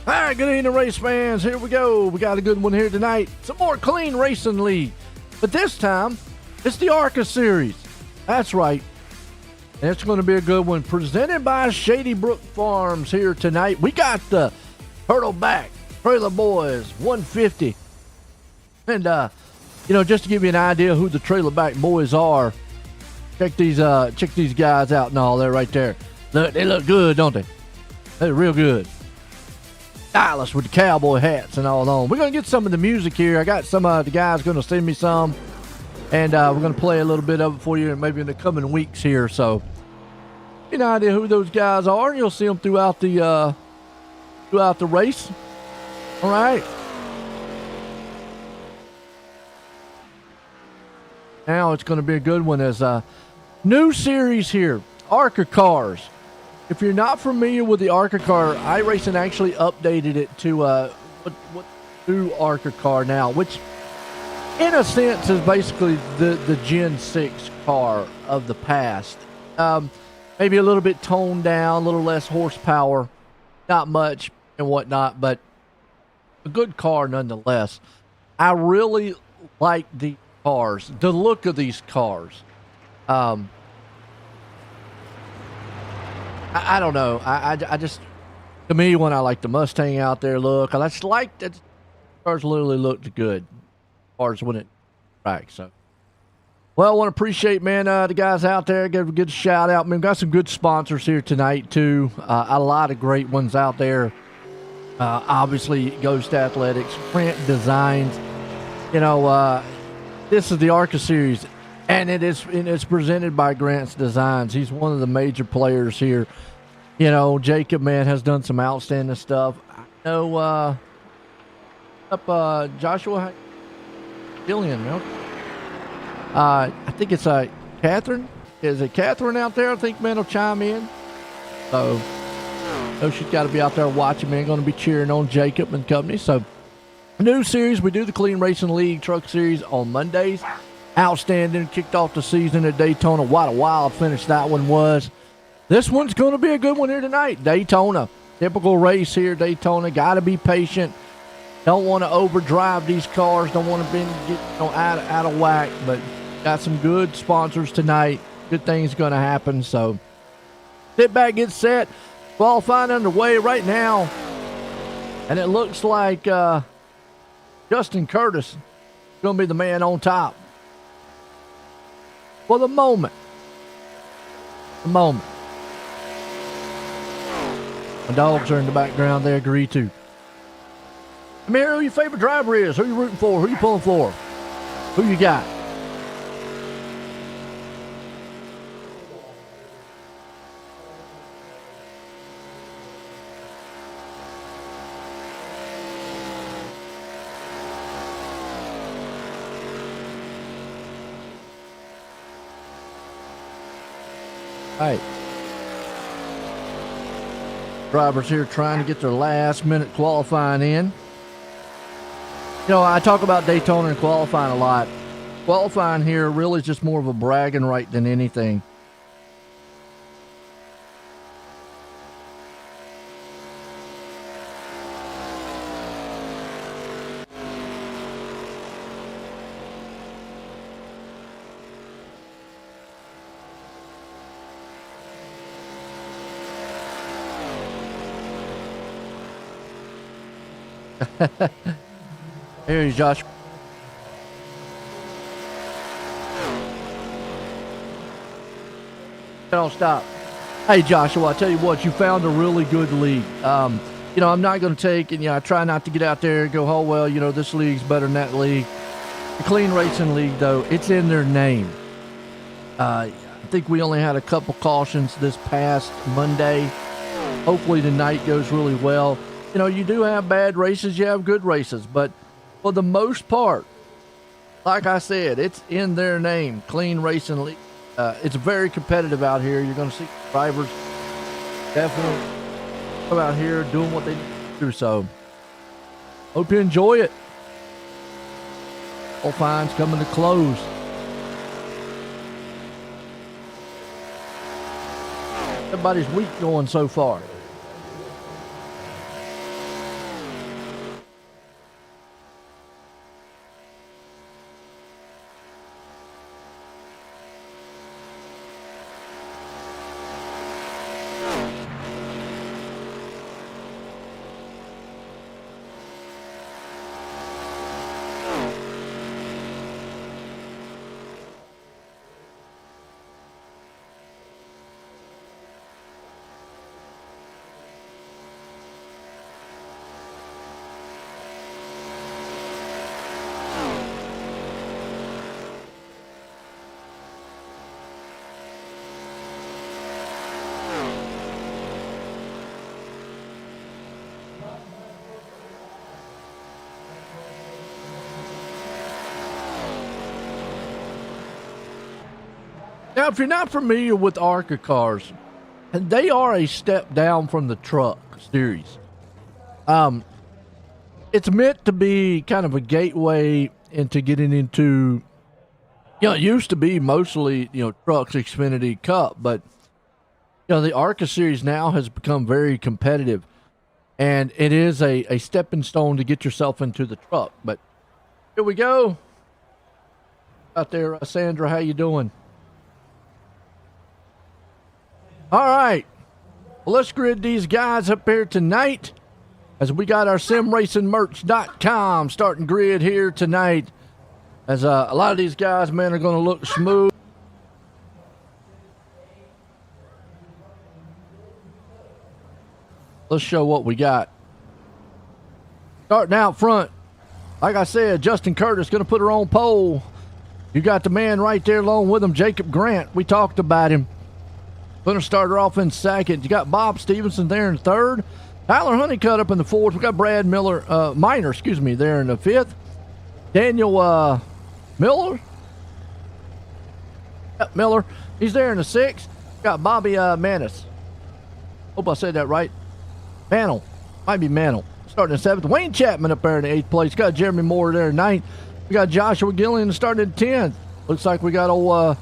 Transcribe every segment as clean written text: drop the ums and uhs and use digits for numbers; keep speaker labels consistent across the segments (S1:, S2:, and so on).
S1: All right, good evening, race fans. Here we go. We got a good one here tonight. Some more Clean Racing League. But this time, it's the ARCA Series. That's right. And it's going to be a good one. Presented by Shady Brook Farms here tonight. We got the Turtleback Trailer Boys 150. And, just to give you an idea who the Trailerback Boys are, check these guys out and all. They're right there. Look, they look good, don't they? They're real good. Stylish with the cowboy hats and all on. We're going to get some of the music here. I got some of the guys going to send me some. And we're going to play a little bit of it for you maybe in the coming weeks here. So, get an idea who those guys are. You'll see them throughout the race. All right. Now it's going to be a good one as a new series here. ARCA cars. If you're not familiar with the ARCA car, iRacing actually updated it to what new ARCA car now, which in a sense is basically the Gen 6 car of the past. Maybe a little bit toned down, a little less horsepower, not much and whatnot, but a good car nonetheless. I really like the cars, the look of these cars. I don't know. I just, to me, when I like the Mustang out there look, I just like that cars literally looked good. Cars when it track. So, well, I want to appreciate, man, the guys out there. Give a good shout out. Man, we've got some good sponsors here tonight too. A lot of great ones out there. Obviously, Ghost Athletics, Grant Designs. This is the ARCA Series. And it's presented by Grant's Designs. He's one of the major players here. Jacob, man, has done some outstanding stuff. I know Joshua Gillian, I think it's Catherine. Is it Catherine out there? I think, man, will chime in. So, she's got to be out there watching, man. Going to be cheering on Jacob and company. So, new series. We do the Clean Racing League Truck Series on Mondays. Outstanding. Kicked off the season at Daytona. What a wild finish that one was. This one's going to be a good one here tonight. Daytona. Typical race here, Daytona. Got to be patient. Don't want to overdrive these cars. Don't want to get out of whack. But got some good sponsors tonight. Good things going to happen. So sit back, get set. Qualifying underway right now. And it looks like Justin Curtis is going to be the man on top. For the moment. My dogs are in the background. They agree too. I mean, who your favorite driver is? Who you rooting for? Who you pulling for? Who you got? Right. Drivers here trying to get their last minute qualifying in. I talk about Daytona and qualifying a lot. Qualifying here really is just more of a bragging right than anything. Here he's Josh. Don't stop. Hey, Joshua, I tell you what, you found a really good league. You know, I'm not going to take, and I try not to get out there and go, oh, well, you know, this league's better than that league. The Clean Racing League, though, it's in their name. I think we only had a couple cautions this past Monday. Hopefully tonight goes really well. You know, you do have bad races, you have good races, but for the most part, like I said, it's in their name, Clean Racing League. It's very competitive out here. You're going to see drivers definitely come out here doing what they do. So, hope you enjoy it. All fines coming to close. Everybody's week going so far. Now, if you're not familiar with ARCA cars, they are a step down from the truck series. It's meant to be kind of a gateway into getting into, it used to be mostly, trucks, Xfinity Cup, but, the ARCA series now has become very competitive, and it is a stepping stone to get yourself into the truck. But here we go. Out there, Sandra, how you doing? All right, well, let's grid these guys up here tonight as we got our simracingmerch.com starting grid here tonight as a lot of these guys, man, are going to look smooth. Let's show what we got. Starting out front, like I said, Justin Curtis going to put her on pole. You got the man right there along with him, Jacob Grant. We talked about him. Going to start her off in second. You got Bob Stevenson there in third. Tyler Honeycutt up in the fourth. We got Brad Minor, there in the fifth. Daniel Miller. Yep, Miller. He's there in the sixth. Got Bobby Manis. Hope I said that right. Mantle. Might be Mantle. Starting in seventh. Wayne Chapman up there in the eighth place. Got Jeremy Moore there in ninth. We got Joshua Gillian starting in 10th. Looks like we got old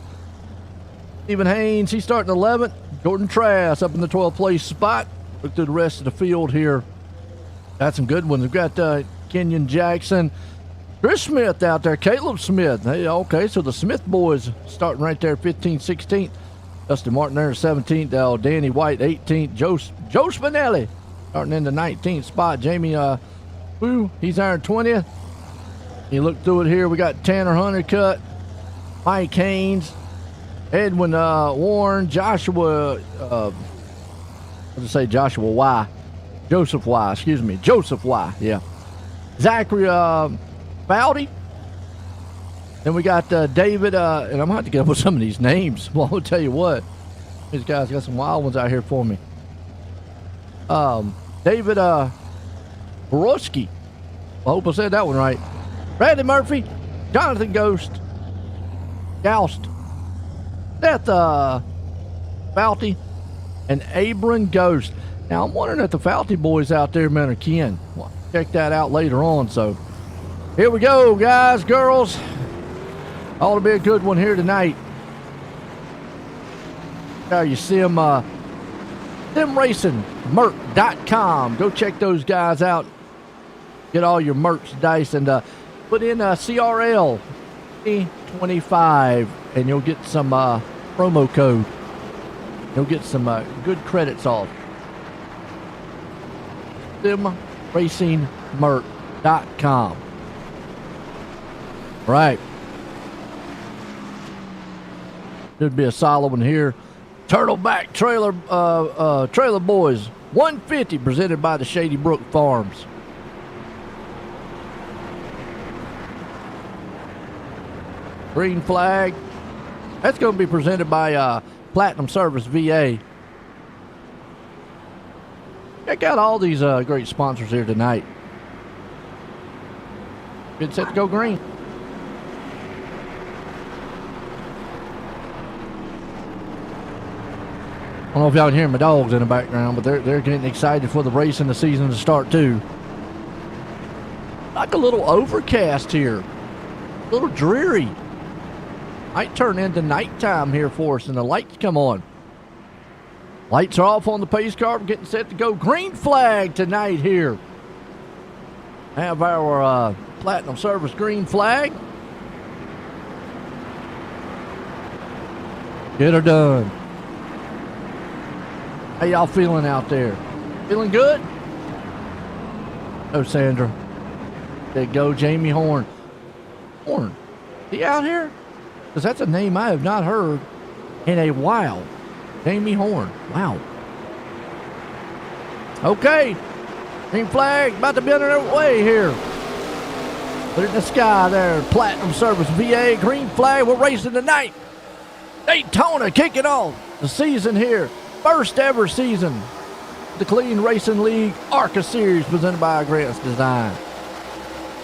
S1: Stephen Haynes, he's starting 11th. Jordan Trask up in the 12th place spot. Look through the rest of the field here. Got some good ones. We've got Kenyon Jackson. Chris Smith out there. Caleb Smith. Hey, okay, so the Smith boys starting right there, 15th, 16th. Dustin Martin there, 17th. Danny White, 18th. Joe Spinelli starting in the 19th spot. Jamie Wu, he's there in 20th. You look through it here. We got Tanner Honeycutt, Mike Haynes, Edwin Warren, Joshua, Joshua Y. Joseph Y, excuse me. Joseph Y, yeah. Zachary Fowdy. Then we got David, and I'm going to have to get up with some of these names. Well, I'll tell you what. These guys got some wild ones out here for me. David Borowski. I hope I said that one right. Bradley Murphy, Jonathan Joust, Seth Falty, and Abram Ghost. Now, I'm wondering if the Falty boys out there, man, are kin. Well, check that out later on. So, here we go, guys, girls. Ought to be a good one here tonight. How you simracingmerch.com. Go check those guys out. Get all your merchandise and put in CRL 25 and you'll get some promo code. You'll get some good credits off. racemerc.com. Right. Should be a solid one here. Turtleback Trailer Boys 150 presented by the Shady Brook Farms. Green flag. That's going to be presented by Platinum Service VA. Check out all these great sponsors here tonight. Get set to go green. I don't know if y'all can hear my dogs in the background, but they're getting excited for the race and the season to start too. Like a little overcast here. A little dreary. Might turn into nighttime here for us and the lights come on. Lights are off on the pace car. We're getting set to go. Green flag tonight here. Have our Platinum Service green flag. Get her done. How y'all feeling out there? Feeling good? Oh, Sandra. There you go, Jamie Horn. Horn, he out here? Because that's a name I have not heard in a while. Jamie Horn. Wow. Okay. Green flag about to be under their way here. Put it in the sky there. Platinum Service VA. Green flag. We're racing tonight. Daytona kicking off the season here. First ever season. The Clean Racing League ARCA Series presented by Grant's Design.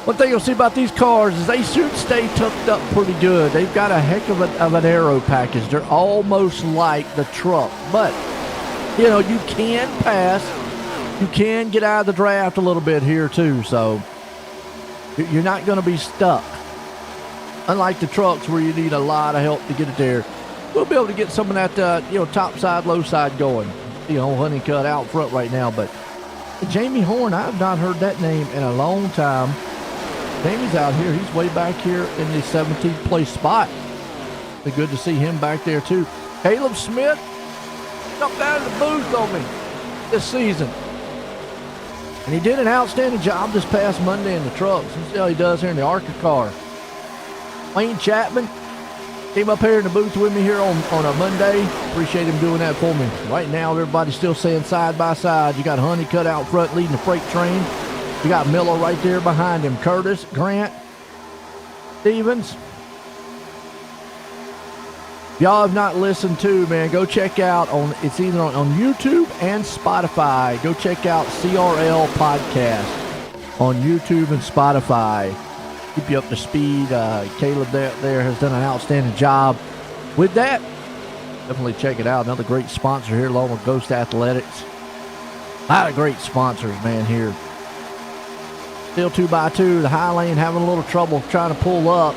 S1: One thing you'll see about these cars is they should stay tucked up pretty good. They've got a heck of an aero package. They're almost like the truck. But, you know, you can pass. You can get out of the draft a little bit here too. So, you're not going to be stuck. Unlike the trucks where you need a lot of help to get it there. We'll be able to get some of that, top side, low side going. Honeycutt out front right now. But Jamie Horn, I've not heard that name in a long time. Jamie's out here. He's way back here in the 17th place spot. It's good to see him back there too. Caleb Smith jumped out of the booth on me this season. And he did an outstanding job this past Monday in the trucks. Let's see how he does here in the ARCA car. Wayne Chapman came up here in the booth with me here on a Monday. Appreciate him doing that for me. Right now, everybody's still saying side by side. You got Honeycutt out front leading the freight train. You got Miller right there behind him. Curtis, Grant, Stevens. If y'all have not listened to, man, go check out it's either on YouTube and Spotify. Go check out CRL Podcast on YouTube and Spotify. Keep you up to speed. Caleb there has done an outstanding job with that. Definitely check it out. Another great sponsor here along with Ghost Athletics. A lot of great sponsors, man, here. Still 2x2. The high lane having a little trouble trying to pull up.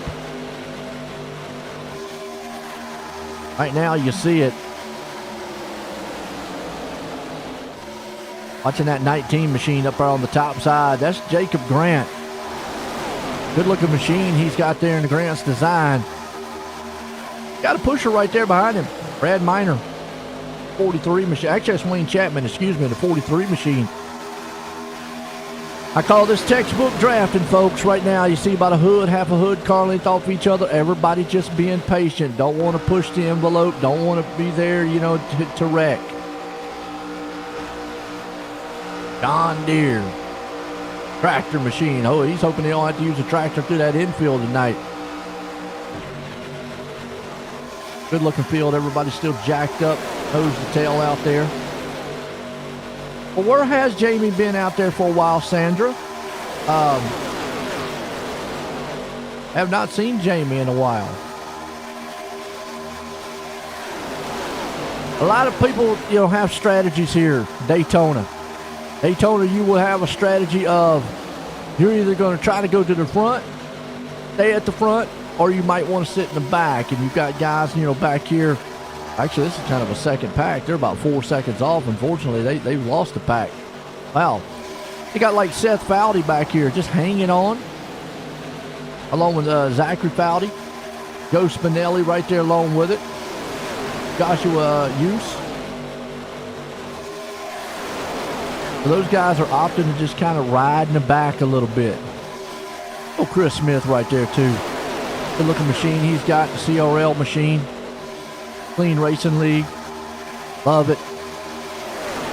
S1: Right now you see it. Watching that 19 machine up there on the top side. That's Jacob Grant. Good looking machine he's got there in the Grant's Design. Got a pusher right there behind him. Brad Miner. 43 machine. Actually, that's Wayne Chapman, the 43 machine. I call this textbook drafting, folks. Right now, you see about a hood, half a hood, car length off each other. Everybody just being patient. Don't want to push the envelope. Don't want to be there, to wreck. John Deere. Tractor machine. Oh, he's hoping he don't have to use a tractor through that infield tonight. Good looking field. Everybody's still jacked up. Hose the tail out there. Well, where has Jamie been out there for a while, Sandra? Have not seen Jamie in a while. A lot of people, have strategies here. Daytona, you will have a strategy of you're either going to try to go to the front, stay at the front, or you might want to sit in the back. And you've got guys, back here. Actually, this is kind of a second pack. They're about 4 seconds off. Unfortunately, they've lost the pack. Wow. You got like Seth Foudy back here just hanging on. Along with Zachary Foudy. Joe Spinelli right there along with it. Joshua Use. So those guys are opting to just kind of ride in the back a little bit. Oh, Chris Smith right there too. Good looking machine he's got, the CRL machine. Clean Racing League. Love it.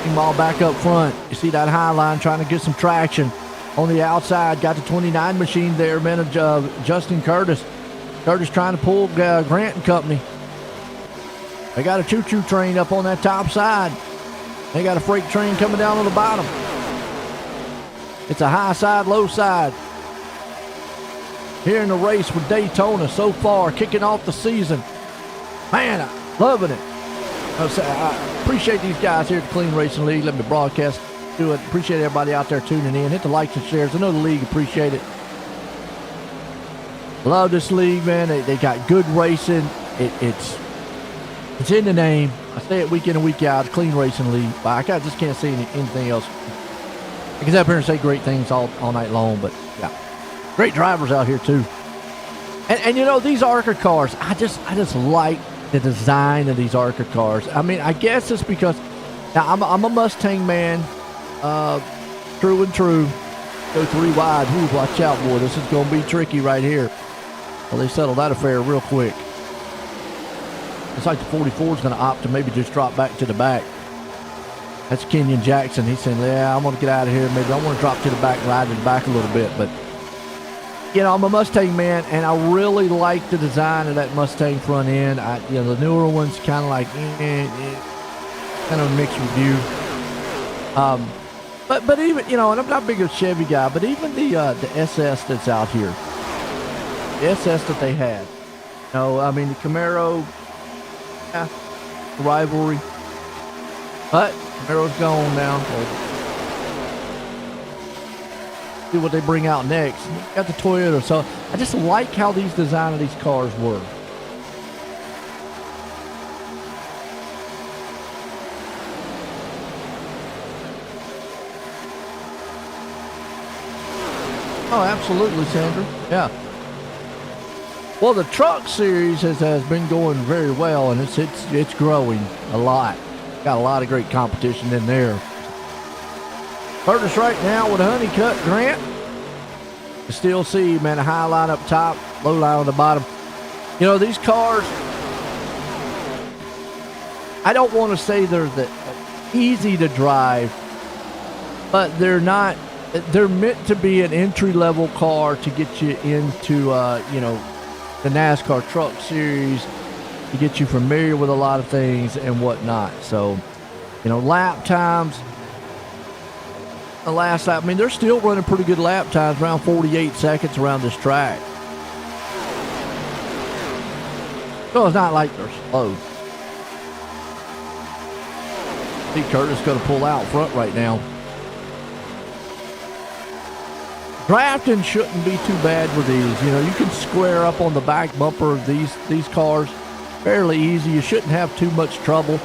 S1: Team all back up front. You see that high line trying to get some traction. On the outside, got the 29 machine there, man, of Justin Curtis. Curtis trying to pull Grant and company. They got a choo-choo train up on that top side. They got a freight train coming down on the bottom. It's a high side, low side. Here in the race with Daytona so far, kicking off the season. Man, I'm loving it. I appreciate these guys here at the Clean Racing League. Let me broadcast to it. Appreciate everybody out there tuning in. Hit the likes and shares. I know the league appreciate it. Love this league, man. They got good racing. It's in the name. I say it week in and week out. Clean Racing League. I just can't say anything else. I can sit up here and say great things all night long, but yeah, great drivers out here too. And you know, these ARCA cars, I just like the design of these ARCA cars. I mean, I guess it's because now I'm a Mustang man, true and true. Go 3 wide. Ooh, watch out, boy. This is going to be tricky right here. Well, they settled that affair real quick. It's like the 44 is going to opt to maybe just drop back to the back. That's Kenyon Jackson. He's saying, yeah, I'm going to get out of here. Maybe I want to drop to the back, ride to the back a little bit. But, you know, I'm a Mustang man, and I really like the design of that Mustang front end. You know, the newer ones kind of like, kind of a mixed review. But even, you know, and I'm not big of a Chevy guy, but even the SS that's out here, the SS that they had, you know, I mean, the Camaro, yeah, the rivalry, but Camaro's gone now. See what they bring out next. Got the Toyota, so I just like how these design of these cars were. Oh, absolutely, Sandra. Yeah. Well, the truck series has been going very well, and it's growing a lot. Got a lot of great competition in there. Curtis right now with a honeycut Grant. You still see, man, a high line up top, low line on the bottom. You know, these cars, I don't want to say they're easy to drive, but they're not. They're meant to be an entry-level car to get you into, you know, the NASCAR Truck Series, to get you familiar with a lot of things and whatnot. So, you know, lap times, the last lap, I mean, they're still running pretty good lap times, around 48 seconds around this track. So it's not like they're slow. I think Curtis is going to pull out front right now. Drafting shouldn't be too bad with these. You know, you can square up on the back bumper of these cars fairly easy. You shouldn't have too much trouble.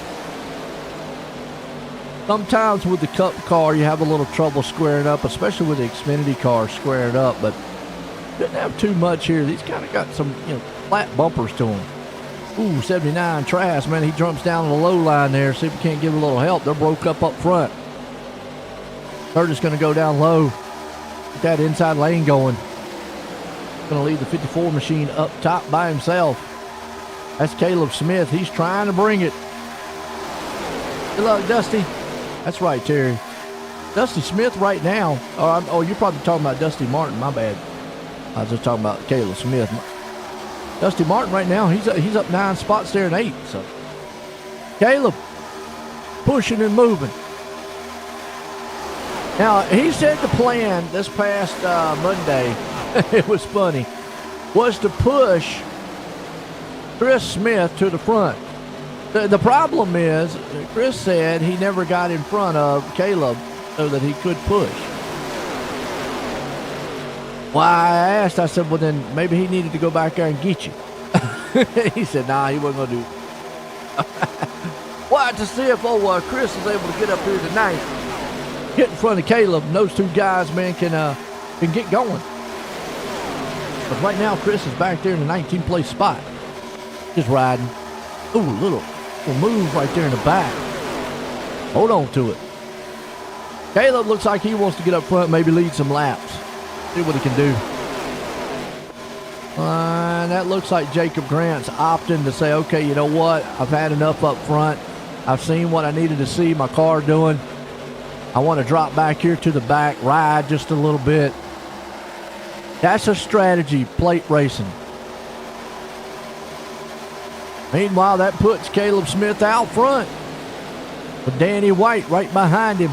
S1: Sometimes with the Cup car, you have a little trouble squaring up, especially with the Xfinity car squaring up, but shouldn't have too much here. These kind of got some, you know, flat bumpers to them. Ooh, 79 Trask, man, he jumps down the low line there. See if he can't give a little help. They're broke up front. They're just going to go down low. Get that inside lane going. Going to leave the 54 machine up top by himself. That's Caleb Smith. He's trying to bring it. Good luck, Dusty. That's right, Terry. Dusty Smith right now. Oh, you're probably talking about Dusty Martin. My bad. I was just talking about Caleb Smith. Dusty Martin right now, he's up 9 spots there in 8. So Caleb pushing and moving. Now, he said the plan this past Monday, it was funny, was to push Chris Smith to the front. The problem is, Chris said he never got in front of Caleb so that he could push. Well, I asked, I said, well, then maybe he needed to go back there and get you. He said, nah, he wasn't going to do it. Well, to see if Chris is able to get up here tonight, get in front of Caleb, and those two guys, man, can get going. But right now, Chris is back there in the 19th place spot. Just riding. Ooh, little move right there in the back. Hold on to it. Caleb looks like he wants to get up front, maybe lead some laps. See what he can do. That looks like Jacob Grant's opting to say, okay, you know what? I've had enough up front. I've seen what I needed to see my car doing. I want to drop back here to the back, ride just a little bit. That's a strategy, plate racing. Meanwhile, that puts Caleb Smith out front with Danny White right behind him.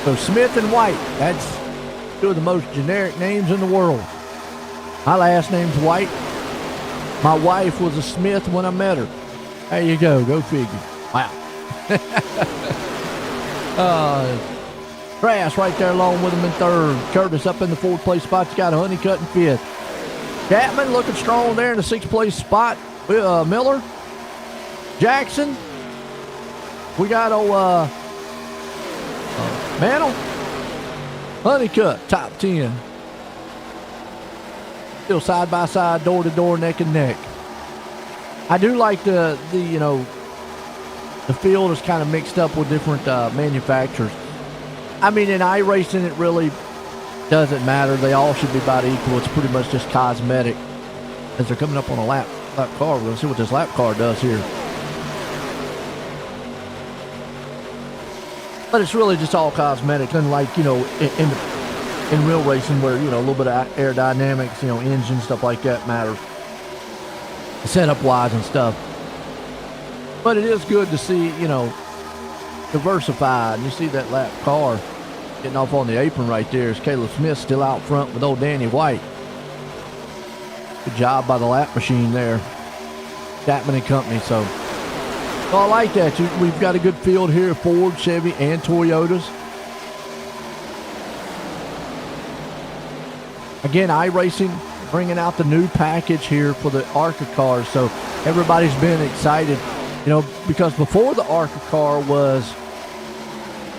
S1: So Smith and White, that's two of the most generic names in the world. My last name's White. My wife was a Smith when I met her. There you go. Go figure. Wow. Grass right there along with him in third. Curtis up in the fourth place spot. You got Honeycutt in fifth. Chapman looking strong there in the sixth place spot. Miller. Jackson. We got Mantle. Honeycutt, top 10. Still side by side, door to door, neck and neck. I do like the field is kind of mixed up with different manufacturers. I mean, in iRacing, it really doesn't matter. They all should be about equal. It's pretty much just cosmetic. As they're coming up on a lap car, we're going to see what this lap car does here. But it's really just all cosmetic, unlike, in real racing where, a little bit of aerodynamics, engine, stuff like that matters. Setup-wise and stuff. But it is good to see, diversified. And you see that lap car getting off on the apron right there. Is Caleb Smith still out front with old Danny White. Good job by the lap machine there. Chapman and Company, so I like that. We've got a good field here, Ford, Chevy, and Toyotas. Again, iRacing bringing out the new package here for the ARCA cars, so everybody's been excited, because before the ARCA car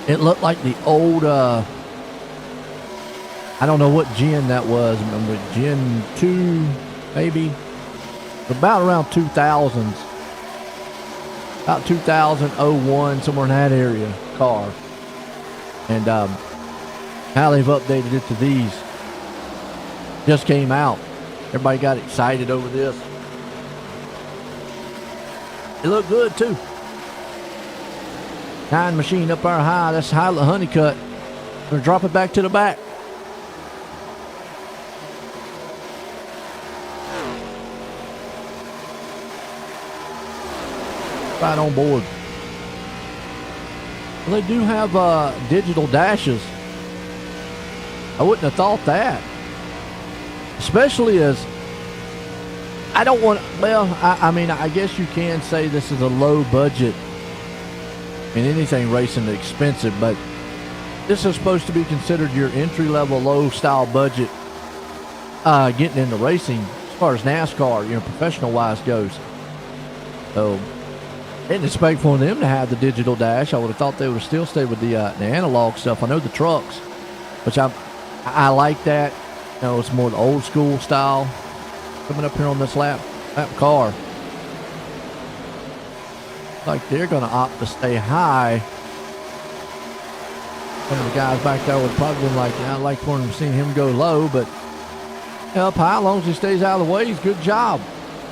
S1: it looked like the old, I don't know what gen that was, Gen 2, maybe, about around 2000s. About 2001, somewhere in that area, car. And now they've updated it to these. Just came out. Everybody got excited over this. It looked good, too. 9 machine up there high. That's Honeycutt. We're going to drop it back to the back. Right on board. Well, they do have digital dashes. I wouldn't have thought that. Especially as I don't want, I guess you can say this is a low budget. Anything racing is expensive, but this is supposed to be considered your entry-level, low-style budget getting into racing as far as NASCAR, professional-wise goes. So, didn't expect for them to have the digital dash. I would have thought they would have still stayed with the analog stuff. I know the trucks, which I like that. It's more the old school style. Coming up here on this lap car. Like they're going to opt to stay high. One of the guys back there would probably been like, I'd like for him to see him go low, but up high, as long as he stays out of the way, he's good job.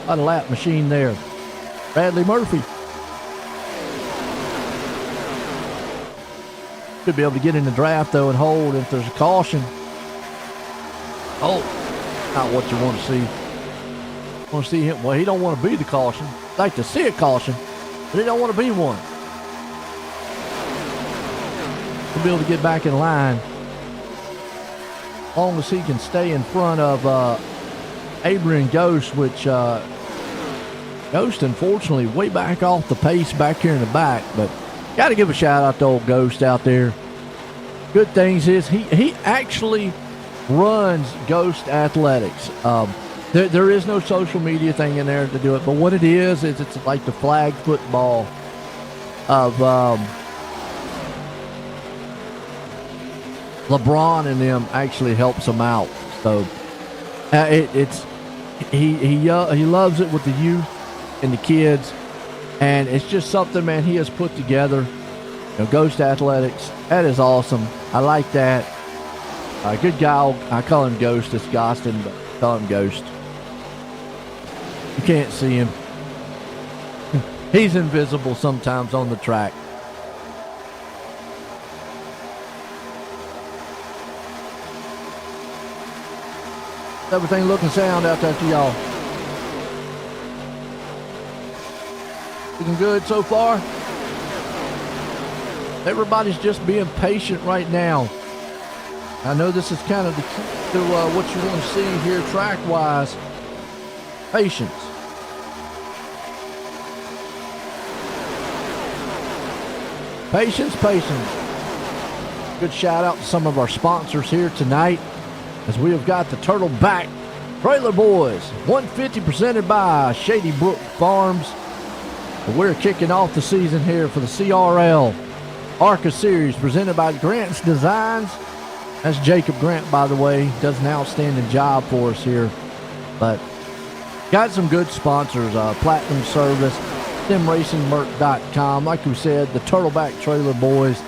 S1: By the lap machine there. Bradley Murphy. Should be able to get in the draft, though, and hold if there's a caution. Oh, not what you want to see. You want to see him. Well, he don't want to be the caution. I'd like to see a caution, but he don't want to be one. He'll be able to get back in line as long as he can stay in front of Adrian Ghost, which Ghost, unfortunately, way back off the pace back here in the back, but got to give a shout out to old Ghost out there. Good things is he actually runs Ghost Athletics. There is no social media thing in there to do it, but what it is it's like the flag football of LeBron and them actually helps him out. So he loves it with the youth and the kids, and it's just something, man, he has put together. Ghost Athletics. That is awesome. I like that. Good guy. I call him Ghost. It's Gostin, but I call him Ghost. You can't see him. He's invisible sometimes on the track. Everything look and sound out there to y'all. Looking good so far. Everybody's just being patient right now. I know this is kind of the key to what you want to see here track-wise. Patience. Patience, patience. Good shout out to some of our sponsors here tonight, as we have got the Turtleback Trailer Boys 150 presented by Shady Brook Farms. We're kicking off the season here for the CRL ARCA Series presented by Grant's Designs. That's Jacob Grant, by the way. Does an outstanding job for us here. But got some good sponsors. Platinum Service, SimRacingMerc.com. Like we said, the Turtleback Trailer Boys,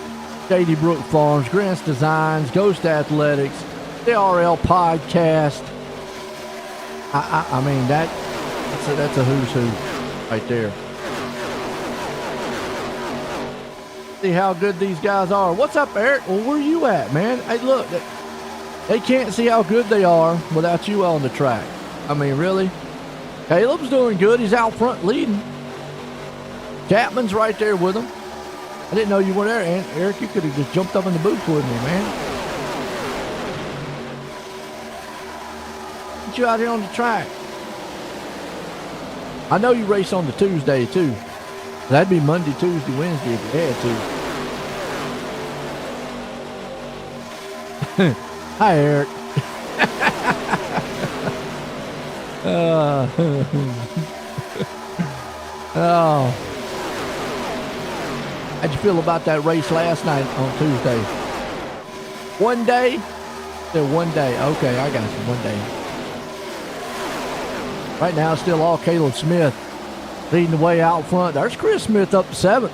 S1: Shady Brook Farms, Grant's Designs, Ghost Athletics, CRL Podcast. I mean, that's a who's who right there. See how good these guys are. What's up, Eric? Well, where you at, man? Hey, look, they can't see how good they are without you on the track. I mean, really? Caleb's doing good. He's out front leading. Chapman's right there with him. I didn't know you were there, and Eric, you could have just jumped up in the booth with me, man. Get you out here on the track. I know you race on the Tuesday, too. That'd be Monday, Tuesday, Wednesday if you had to. Hi, Eric. Oh. How'd you feel about that race last night on Tuesday? One day? Still one day. Okay, I got you. One day. Right now, it's still all Caleb Smith leading the way out front. There's Chris Smith up to 7th.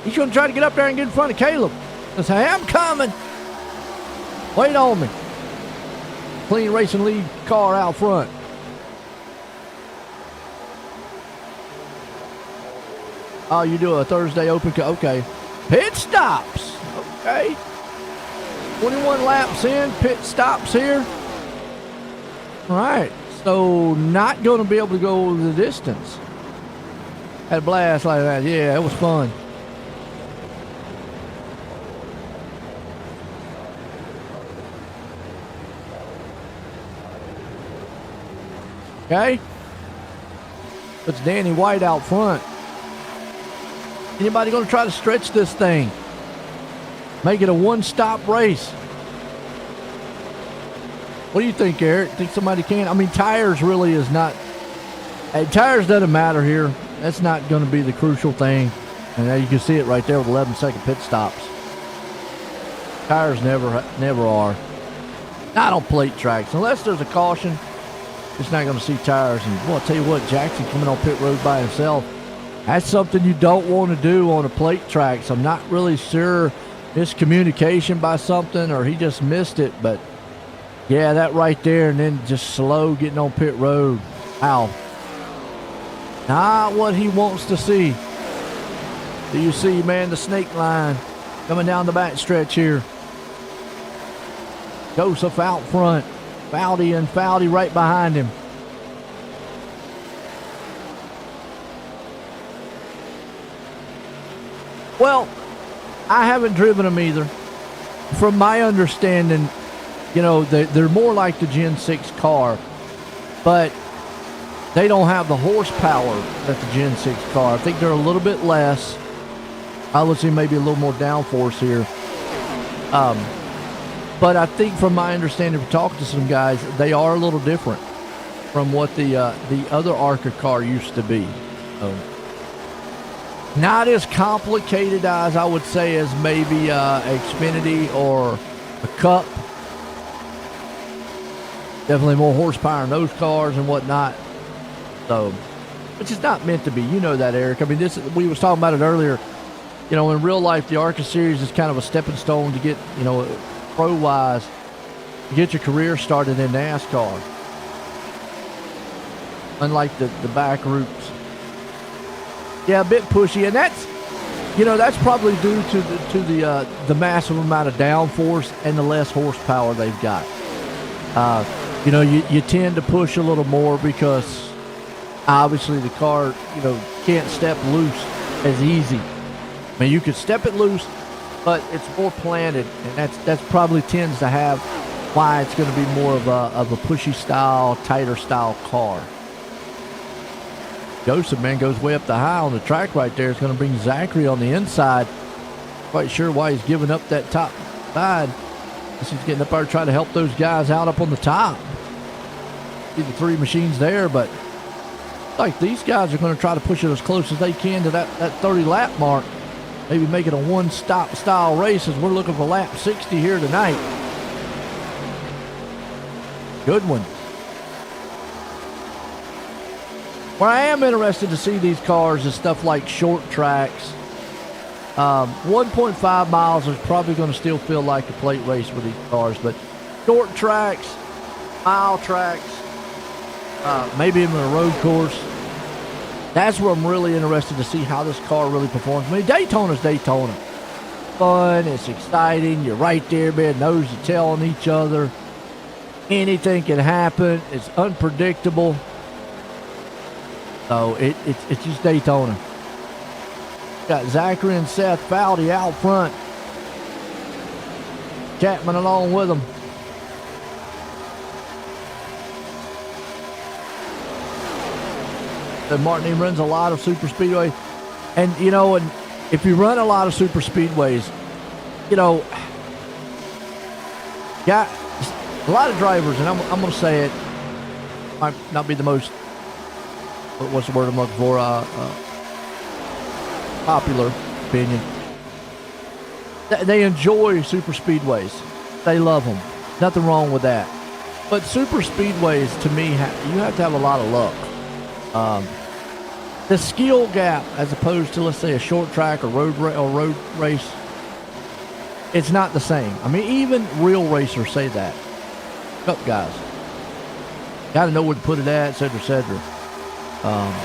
S1: He's going to try to get up there and get in front of Caleb. He'll say, I'm coming. Wait on me. Clean Racing lead car out front. Oh, you do a Thursday open car. Okay. Pit stops. Okay. 21 laps in. Pit stops here. All right. So not going to be able to go the distance. Had a blast like that. Yeah, it was fun. Okay. Puts Danny White out front. Anybody going to try to stretch this thing? Make it a one-stop race? What do you think, Eric? Think somebody can? I mean, tires really is not... Hey, tires doesn't matter here. That's not going to be the crucial thing. And now you can see it right there with 11-second pit stops. Tires never are. Not on plate tracks. Unless there's a caution, it's not going to see tires. And, well, I'll tell you what, Jackson coming on pit road by himself, that's something you don't want to do on a plate track. So I'm not really sure miscommunication by something or he just missed it. But, yeah, that right there and then just slow getting on pit road. Ow. Not what he wants to see. Do you see, man, the snake line coming down the back stretch here. Joseph out front. Foudy and Foudy right behind him. Well, I haven't driven them either. From my understanding, you know, they're more like the Gen 6 car, but they don't have the horsepower that the Gen 6 car. I think they're a little bit less. I would say maybe a little more downforce here. But I think from my understanding from talking to some guys, they are a little different from what the other ARCA car used to be. Not as complicated as I would say as maybe Xfinity or a Cup. Definitely more horsepower in those cars and whatnot. So, which is not meant to be. You know that, Eric. I mean, we was talking about it earlier. you know, in real life, the ARCA Series is kind of a stepping stone to get, you know, pro-wise, to get your career started in NASCAR. Unlike the back routes. Yeah, a bit pushy, and that's, you know, that's probably due to the massive amount of downforce and the less horsepower they've got. You know, you tend to push a little more because obviously the car, you know, can't step loose as easy. I mean, you could step it loose, but it's more planted, and that's probably tends to have why it's going to be more of a pushy style, tighter style car. Joseph, man, goes way up the high on the track right there. It's going to bring Zachary on the inside. Quite sure why he's giving up that top side. He's getting up there trying to help those guys out up on the top. See the three machines there, but like these guys are going to try to push it as close as they can to that 30 lap mark. Maybe make it a one-stop style race as we're looking for lap 60 here tonight. Good one. Where I am interested to see these cars is stuff like short tracks. 1.5 miles is probably going to still feel like a plate race with these cars, but short tracks, mile tracks, maybe even a road course. That's where I'm really interested to see how this car really performs. I mean, Daytona's Daytona. Fun, it's exciting, you're right there, man, nose to tail on each other. Anything can happen, it's unpredictable. So it's just Daytona. Got Zachary and Seth Fowdy out front. Chapman along with them. And Martin runs a lot of super speedway. And, you know, and if you run a lot of super speedways, you know, got a lot of drivers, and I'm going to say it, might not be the most, what's the word I'm looking for, popular opinion. They enjoy super speedways. They love them. Nothing wrong with that. But super speedways, to me, you have to have a lot of luck. The skill gap, as opposed to, let's say, a short track or road race, it's not the same. I mean, even real racers say that. Cup guys. Got to know where to put it at, et cetera, et cetera.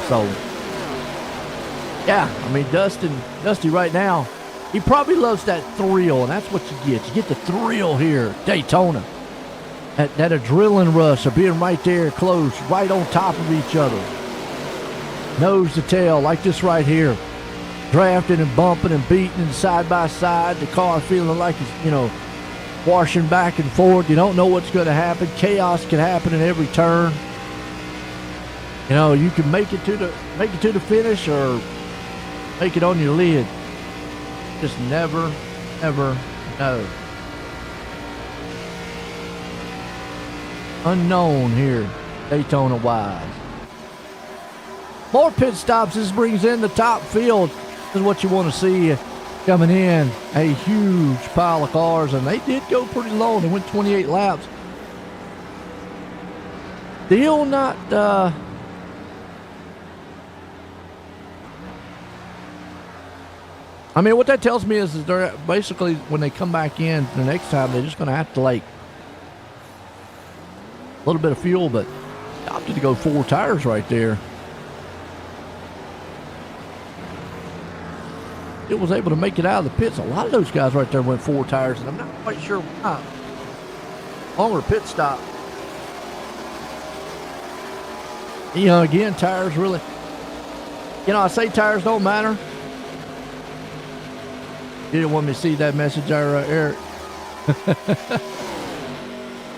S1: So, yeah, I mean, Dusty right now, he probably loves that thrill, and that's what you get. You get the thrill here, Daytona. That adrenaline rush of being right there close, right on top of each other. Nose to tail, like this right here. Drafting and bumping and beating and side by side. The car feeling like it's, you know, washing back and forth. You don't know what's going to happen. Chaos can happen in every turn. You know, you can make it to the finish or make it on your lid. Just never, ever know. Unknown here, Daytona-wise. More pit stops. This brings in the top field. This is what you want to see coming in. A huge pile of cars, and they did go pretty long. They went 28 laps. Still not... I mean, what that tells me is they're basically, when they come back in the next time, they're just going to have to, like, a little bit of fuel, but opted to go 4 tires right there. It was able to make it out of the pits. A lot of those guys right there went 4 tires, and I'm not quite sure why. Longer pit stop. You know, again, tires really, you know, I say tires don't matter. You didn't want me to see that message there, Eric.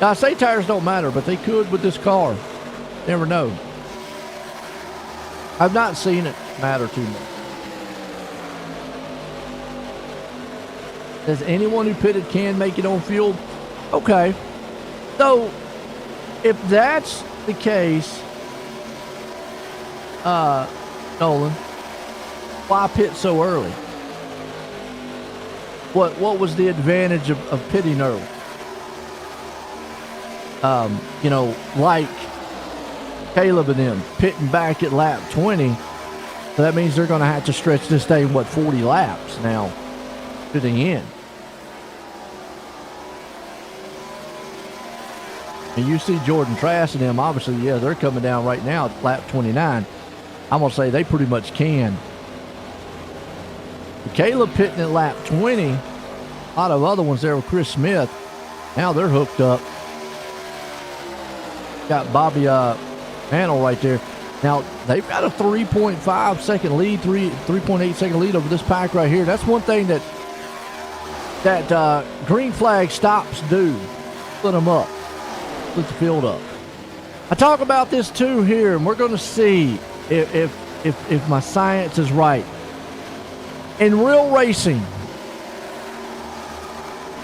S1: Now, I say tires don't matter, but they could with this car. Never know. I've not seen it matter too much. Does anyone who pitted can make it on fuel? Okay. So, if that's the case, Nolan, why pit so early? What was the advantage of pitting early? You know, like Caleb and them pitting back at lap 20. So that means they're going to have to stretch this thing, 40 laps now to the end. And you see Jordan Trask and them, obviously, yeah, they're coming down right now at lap 29. I'm going to say they pretty much can. Caleb pitting at lap 20. A lot of other ones there with Chris Smith. Now they're hooked up. Got Bobby Handel right there. Now, they've got a 3.5 second lead, 3.8 second lead over this pack right here. That's one thing that green flag stops do. Split them up. Split the field up. I talk about this too here, and we're going to see if my science is right. In real racing,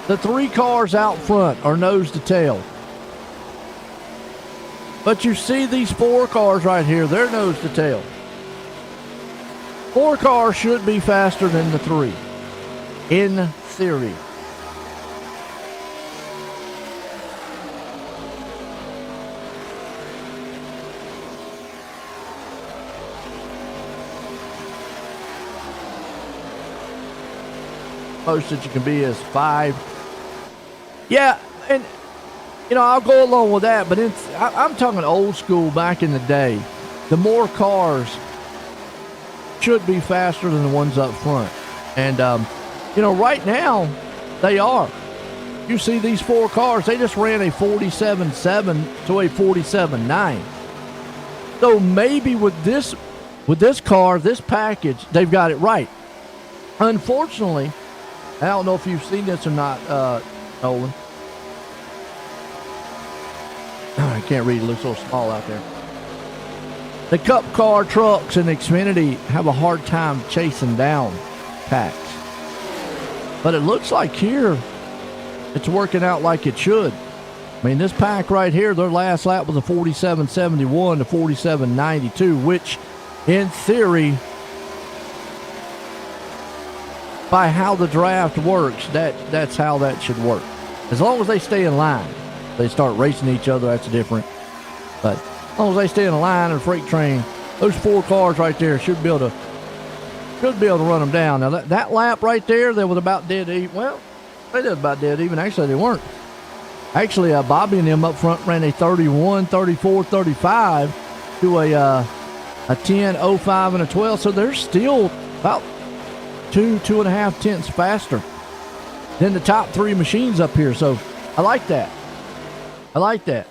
S1: the 3 cars out front are nose to tail. But you see these 4 cars right here, they're nose to tail. 4 cars should be faster than the 3, in theory. Most that you can be is 5. Yeah, and I'll go along with that, but I'm talking old school back in the day. The more cars should be faster than the ones up front. And, right now, they are. You see these 4 cars, they just ran a 47.7 to a 47.9. So maybe with this car, this package, they've got it right. Unfortunately, I don't know if you've seen this or not, Nolan. I can't read. It looks a little small out there. The Cup Car trucks and Xfinity have a hard time chasing down packs. But it looks like here it's working out like it should. I mean, this pack right here, their last lap was a 47.71 to 47.92, which in theory, by how the draft works, that's how that should work. As long as they stay in line. They start racing each other, that's different. But as long as they stay in a line and freight train, those 4 cars right there should be able to run them down. Now that lap right there, they was about dead even. Well, they did about dead even. Actually, they weren't. Actually, Bobby and them up front ran a 31, 34, 35 to a 10, 05, and a 12. So they're still about 2.5 tenths faster than the top 3 machines up here. So I like that. I like that.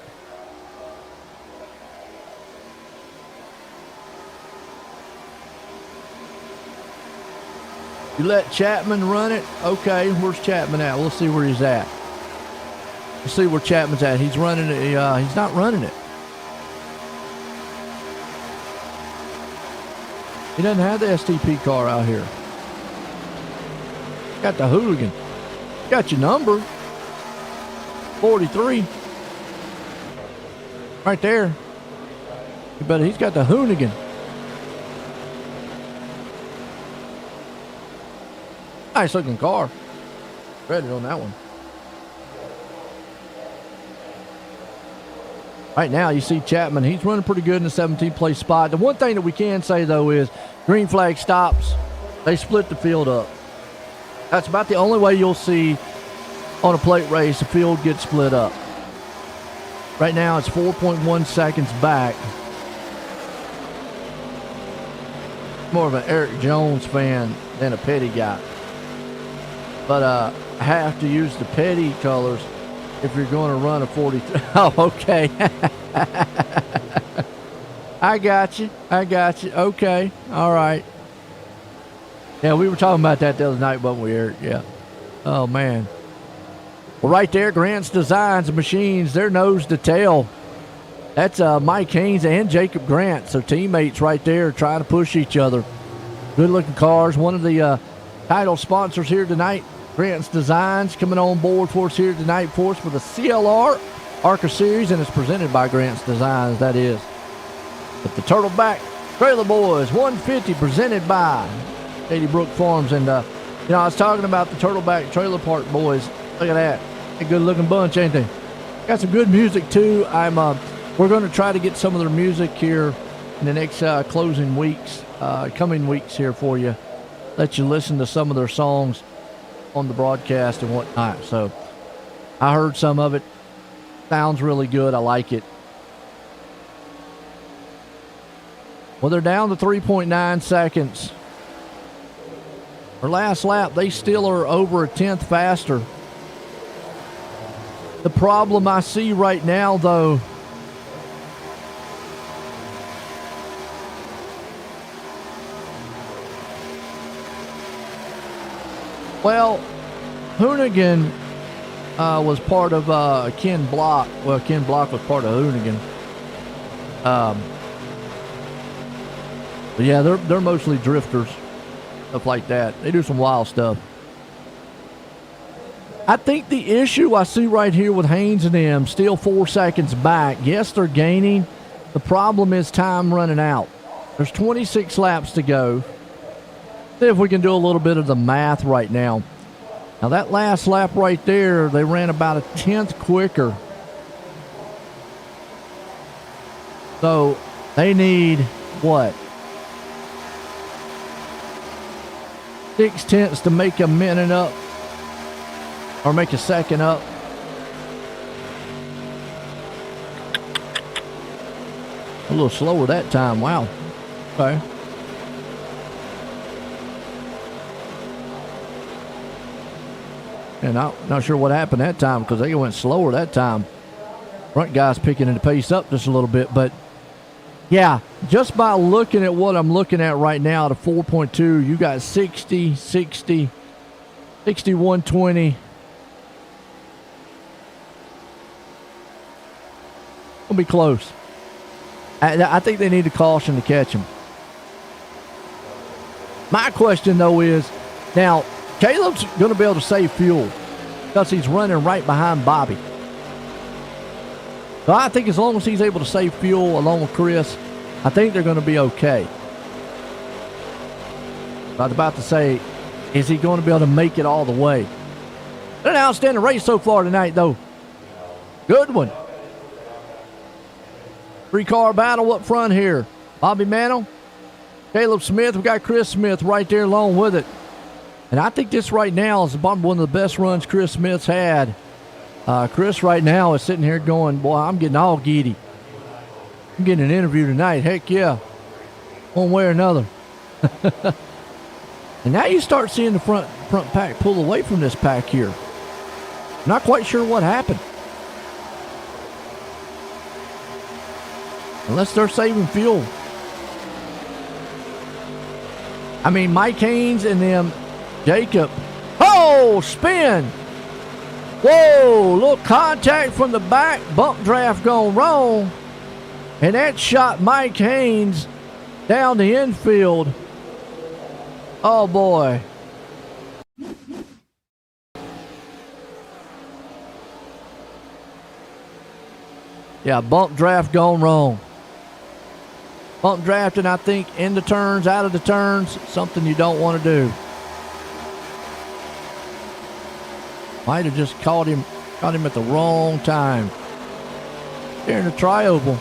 S1: You let Chapman run it? Okay, where's Chapman at? We'll see where he's at. We'll see where Chapman's at. He's running it. He's not running it. He doesn't have the STP car out here. Got the hooligan. Got your number. 43. Right there. But he's got the hoonigan. Nice looking car. Credit on that one. Right now, you see Chapman. He's running pretty good in the 17th place spot. The one thing that we can say, though, is green flag stops. They split the field up. That's about the only way you'll see on a plate race the field gets split up. Right now, it's 4.1 seconds back. More of an Eric Jones fan than a Petty guy. But I have to use the Petty colors if you're going to run a 43. Oh, okay. I got you. Okay. All right. Yeah, we were talking about that the other night, wasn't we, Eric? Yeah. Oh, man. Well, right there, Grant's Designs Machines, they're nose to tail. That's Mike Haynes and Jacob Grant. So teammates right there trying to push each other. Good-looking cars. One of the title sponsors here tonight, Grant's Designs, coming on board for us here tonight for us for the CLR ARCA Series, and it's presented by Grant's Designs, that is. But the Turtleback Trailer Boys 150 presented by Katie Brook Farms. And, I was talking about the Turtleback Trailer Park boys. Look at that. A good-looking bunch, ain't they? Got some good music, too. We're going to try to get some of their music here in the next closing weeks coming weeks here for you. Let you listen to some of their songs on the broadcast and whatnot. So I heard some of it. Sounds really good. I like it. Well, they're down to 3.9 seconds. Their last lap, they still are over a tenth faster. The problem I see right now, though, well, Hoonigan was part of Ken Block. Well, Ken Block was part of Hoonigan. But yeah, they're mostly drifters, stuff like that. They do some wild stuff. I think the issue I see right here with Haynes and them, still 4 seconds back. Yes, they're gaining. The problem is time running out. There's 26 laps to go. See if we can do a little bit of the math right now. Now that last lap right there, they ran about a tenth quicker. So they need what? 0.6 to make a minute up. Or make a second up. A little slower that time. Wow. Okay. And I'm not sure what happened that time because they went slower that time. Front guys picking the pace up just a little bit. But, yeah, just by looking at what I'm looking at right now at a 4.2, you got 60, 60, 61, 20. Will be close. I think they need a caution to catch him. My question, though, is now Caleb's going to be able to save fuel because he's running right behind Bobby. So I think as long as he's able to save fuel along with Chris, I think they're going to be okay. I was about to say, is he going to be able to make it all the way? An outstanding race so far tonight, though. Good one. 3-car battle up front here. Bobby Mantle, Caleb Smith. We got Chris Smith right there along with it. And I think this right now is one of the best runs Chris Smith's had. Chris right now is sitting here going, boy, I'm getting all giddy. I'm getting an interview tonight. Heck yeah. One way or another. And now you start seeing the front pack pull away from this pack here. Not quite sure what happened. Unless they're saving fuel. I mean, Mike Haynes and them, Jacob. Oh, spin. Whoa, little contact from the back. Bump draft gone wrong. And that shot Mike Haynes down the infield. Oh, boy. Yeah, bump draft gone wrong. Bump drafting, I think, in the turns, out of the turns, something you don't want to do. Might have just caught him at the wrong time. Here in the tri-oval.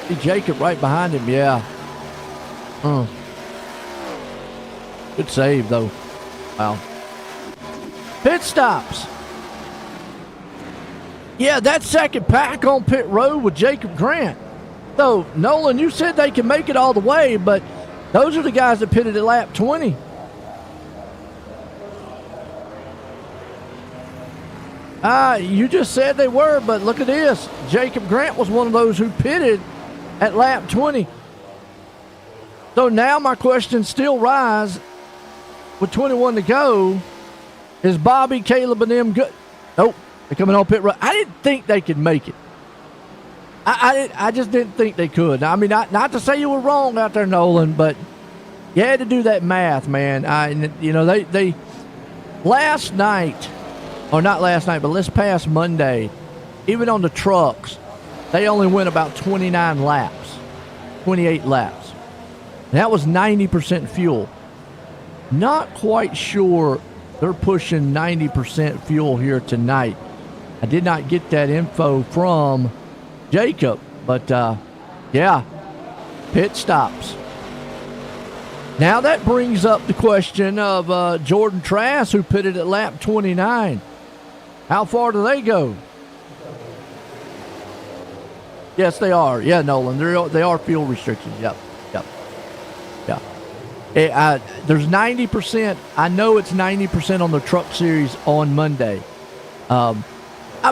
S1: See Jacob right behind him, yeah. Good save, though. Wow. Pit stops. Yeah, that second pack on pit road with Jacob Grant. So, Nolan, you said they can make it all the way, but those are the guys that pitted at lap 20. You just said they were, but look at this. Jacob Grant was one of those who pitted at lap 20. So now my question still rise with 21 to go. Is Bobby, Caleb, and them good? Nope. They're coming on pit road. I didn't think they could make it. I just didn't think they could. I mean, not to say you were wrong out there, Nolan, but you had to do that math, man. They last night, or not last night, but this past Monday, even on the trucks, they only went about 29 laps, 28 laps. And that was 90% fuel. Not quite sure they're pushing 90% fuel here tonight. I did not get that info from Jacob, but yeah, pit stops. Now that brings up the question of Jordan Trask, who pitted at lap 29. How far do they go? Yes, they are. Yeah, Nolan, they are fuel restrictions. Yep. There's 90%. I know it's 90% on the Truck Series on Monday. I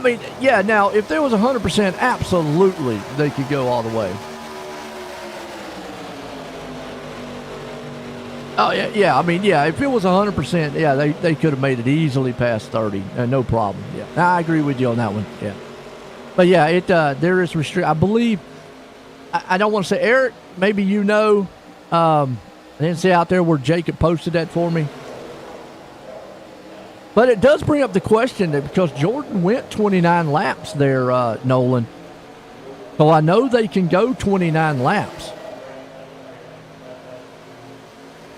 S1: mean, yeah, now, if there was 100%, absolutely, they could go all the way. Oh, yeah. I mean, yeah, if it was 100%, yeah, they could have made it easily past 30. No problem. Yeah, I agree with you on that one. Yeah. But, yeah, there is I believe, I don't want to say, Eric, maybe you know, I didn't see out there where Jacob posted that for me. But it does bring up the question that because Jordan went 29 laps there, Nolan. So I know they can go 29 laps.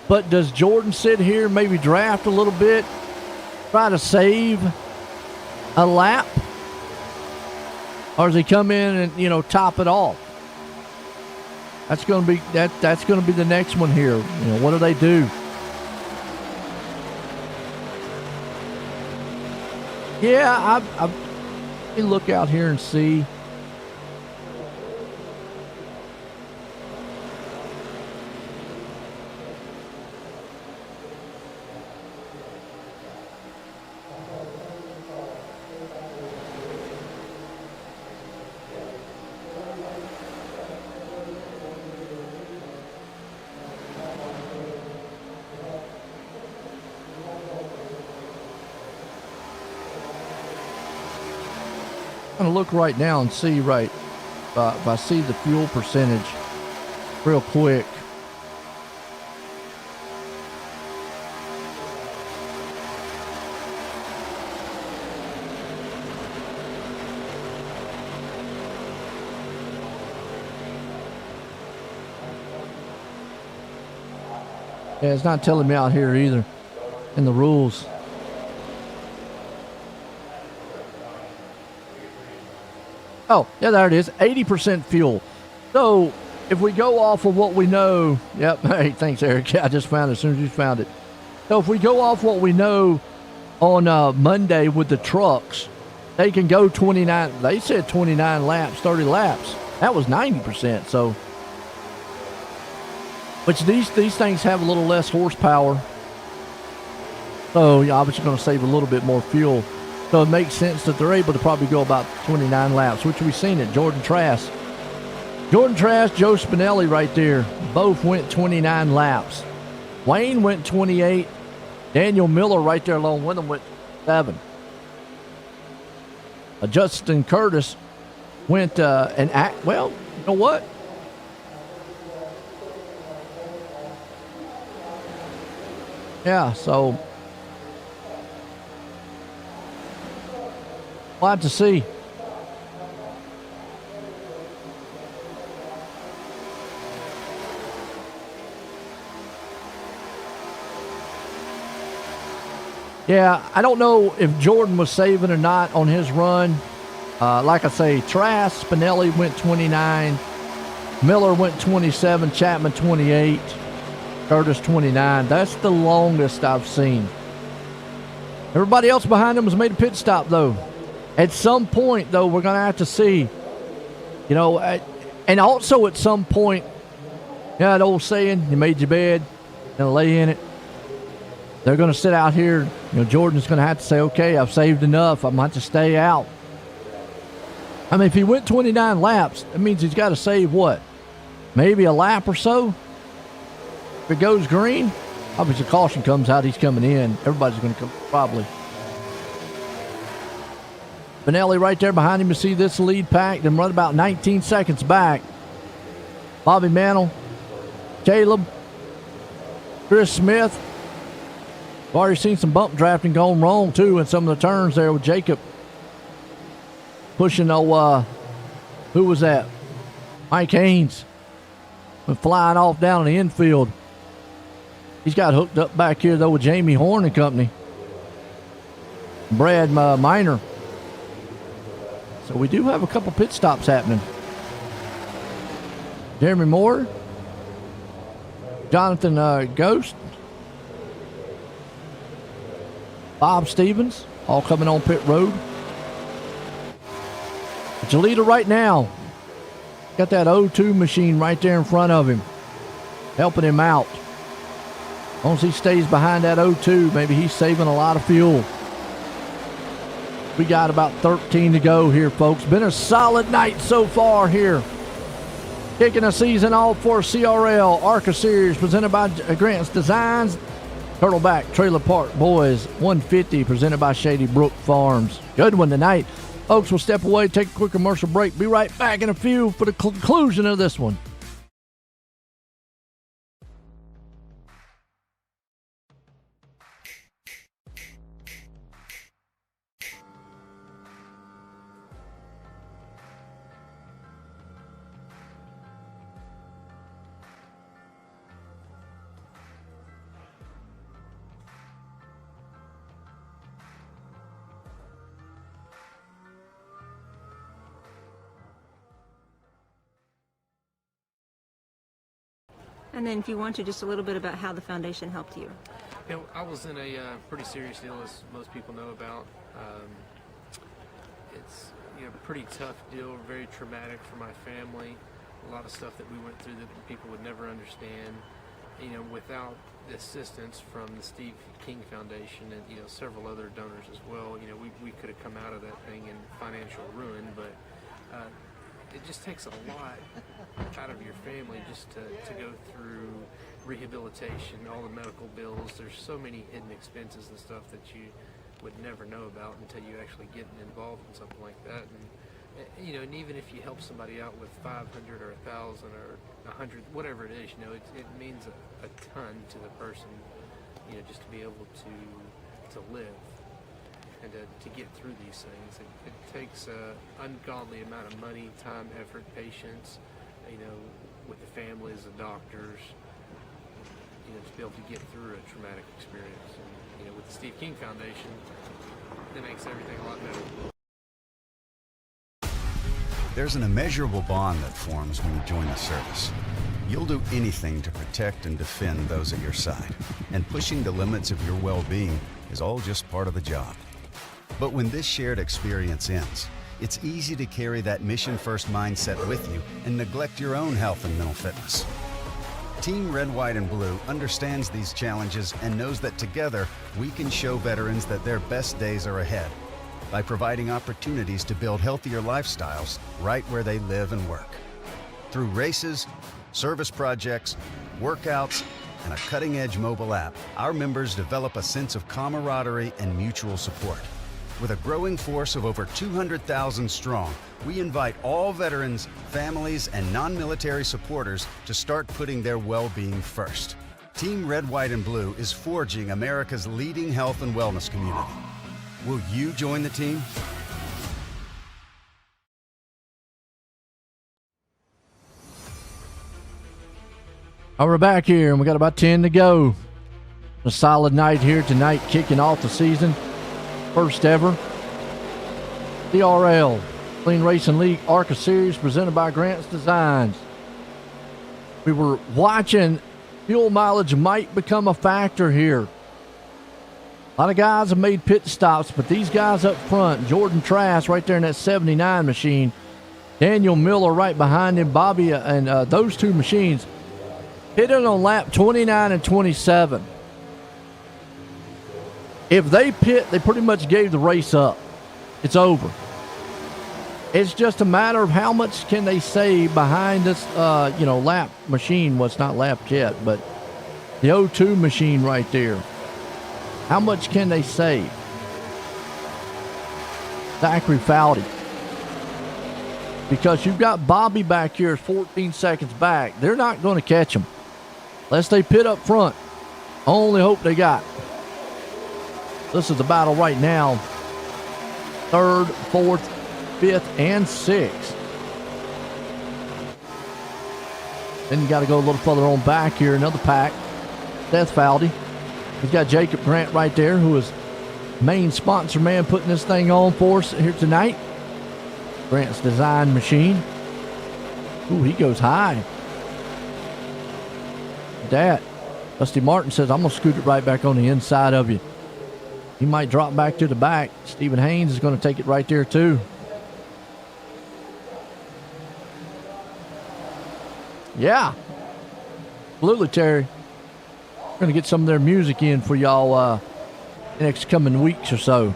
S1: But does Jordan sit here and maybe draft a little bit, try to save a lap? Or does he come in and, top it off? That's going to be that's going to be the next one here. What do they do? Yeah, I look out here and see. I'm going to look right now and see if I see the fuel percentage real quick. Yeah, it's not telling me out here either in the rules. Oh, yeah, there it is. 80% fuel. So if we go off of what we know, yep. Hey, thanks, Eric. I just found it as soon as you found it. So if we go off what we know on Monday with the trucks, they can go 29. They said 29 laps, 30 laps. That was 90%. So, which these things have a little less horsepower. So you're obviously going to save a little bit more fuel. So it makes sense that they're able to probably go about 29 laps, which we've seen it. Jordan Trask, Joe Spinelli right there. Both went 29 laps. Wayne went 28. Daniel Miller right there along with him went 7. Justin Curtis went well, you know what? Yeah, so we'll have to see. Yeah, I don't know if Jordan was saving or not on his run. Like I say, Trask, Spinelli went 29. Miller went 27. Chapman 28. Curtis 29. That's the longest I've seen. Everybody else behind him has made a pit stop, though. At some point, though, we're going to have to see, and also at some point, that old saying, you made your bed and lay in it. They're going to sit out here. Jordan's going to have to say, okay, I've saved enough. I'm going to have to stay out. I mean, if he went 29 laps, that means he's got to save what? Maybe a lap or so? If it goes green, obviously caution comes out, he's coming in. Everybody's going to come, probably. Spinelli right there behind him. You see this lead pack. Then run about 19 seconds back. Bobby Mantle, Caleb, Chris Smith. I've already seen some bump drafting going wrong, too, in some of the turns there with Jacob. Pushing, who was that? Mike Haynes. Went flying off down the infield. He's got hooked up back here, though, with Jamie Horn and company. Brad Miner. So we do have a couple pit stops happening. Jeremy Moore, Jonathan Ghost, Bob Stevens, all coming on pit road. But your leader right now, got that O2 machine right there in front of him, helping him out. As long as he stays behind that O2, maybe he's saving a lot of fuel. We got about 13 to go here, folks. Been a solid night so far here. Kicking the season off for CRL ARCA Series presented by Grant's Designs. Turtleback Trailer Park Boys 150 presented by Shady Brook Farms. Good one tonight. Folks, we'll step away, take a quick commercial break. Be right back in a few for the conclusion of this one.
S2: And then if you want to, just a little bit about how the foundation helped you.
S3: You know, I was in a pretty serious deal, as most people know about. It's a pretty tough deal, very traumatic for my family. A lot of stuff that we went through that people would never understand. Without the assistance from the Steve King Foundation and several other donors as well, we could have come out of that thing in financial ruin. But it just takes a lot out of your family just to go through rehabilitation, all the medical bills. There's so many hidden expenses and stuff that you would never know about until you actually get involved in something like that. And even if you help somebody out with 500 or 1,000 or 100, whatever it is, it means a ton to the person, just to be able to live and to get through these things. It takes an ungodly amount of money, time, effort, patience, with the families, the doctors, to be able to get through a traumatic experience. And, with the Steve King Foundation, it makes everything a lot better.
S4: There's an immeasurable bond that forms when you join the service. You'll do anything to protect and defend those at your side, and pushing the limits of your well-being is all just part of the job. But when this shared experience ends, it's easy to carry that mission-first mindset with you and neglect your own health and mental fitness. Team Red, White, and Blue understands these challenges and knows that together we can show veterans that their best days are ahead by providing opportunities to build healthier lifestyles right where they live and work. Through races, service projects, workouts, and a cutting-edge mobile app, our members develop a sense of camaraderie and mutual support. With a growing force of over 200,000 strong, we invite all veterans, families, and non-military supporters to start putting their well-being first. Team Red, White, and Blue is forging America's leading health and wellness community. Will you join the team?
S1: All right, we're back here, and we got about 10 to go. A solid night here tonight, kicking off the season. First ever CRL Clean Racing League ARCA Series presented by Grant's Designs. We were watching fuel mileage might become a factor here. A lot of guys have made pit stops, but these guys up front, Jordan Trask right there in that 79 machine, Daniel Miller right behind him, Bobby, and those two machines pitted on lap 29 and 27. If they pit, they pretty much gave the race up. It's over. It's just a matter of how much can they save behind this, lap machine. Well, it's not lapped yet, but the O2 machine right there. How much can they save? Zachary Foudy. Because you've got Bobby back here 14 seconds back. They're not going to catch him unless they pit up front. Only hope they got. This is the battle right now. Third, fourth, fifth, and sixth. Then you got to go a little further on back here. Another pack. Seth Foudy. He's got Jacob Grant right there, who is main sponsor man putting this thing on for us here tonight. Grant's Design Machine. Ooh, he goes high. that. Dusty Martin says, I'm going to scoot it right back on the inside of you. He might drop back to the back. Stephen Haynes is going to take it right there, too. Yeah. Absolutely, Terry. We're going to get some of their music in for y'all the next coming weeks or so.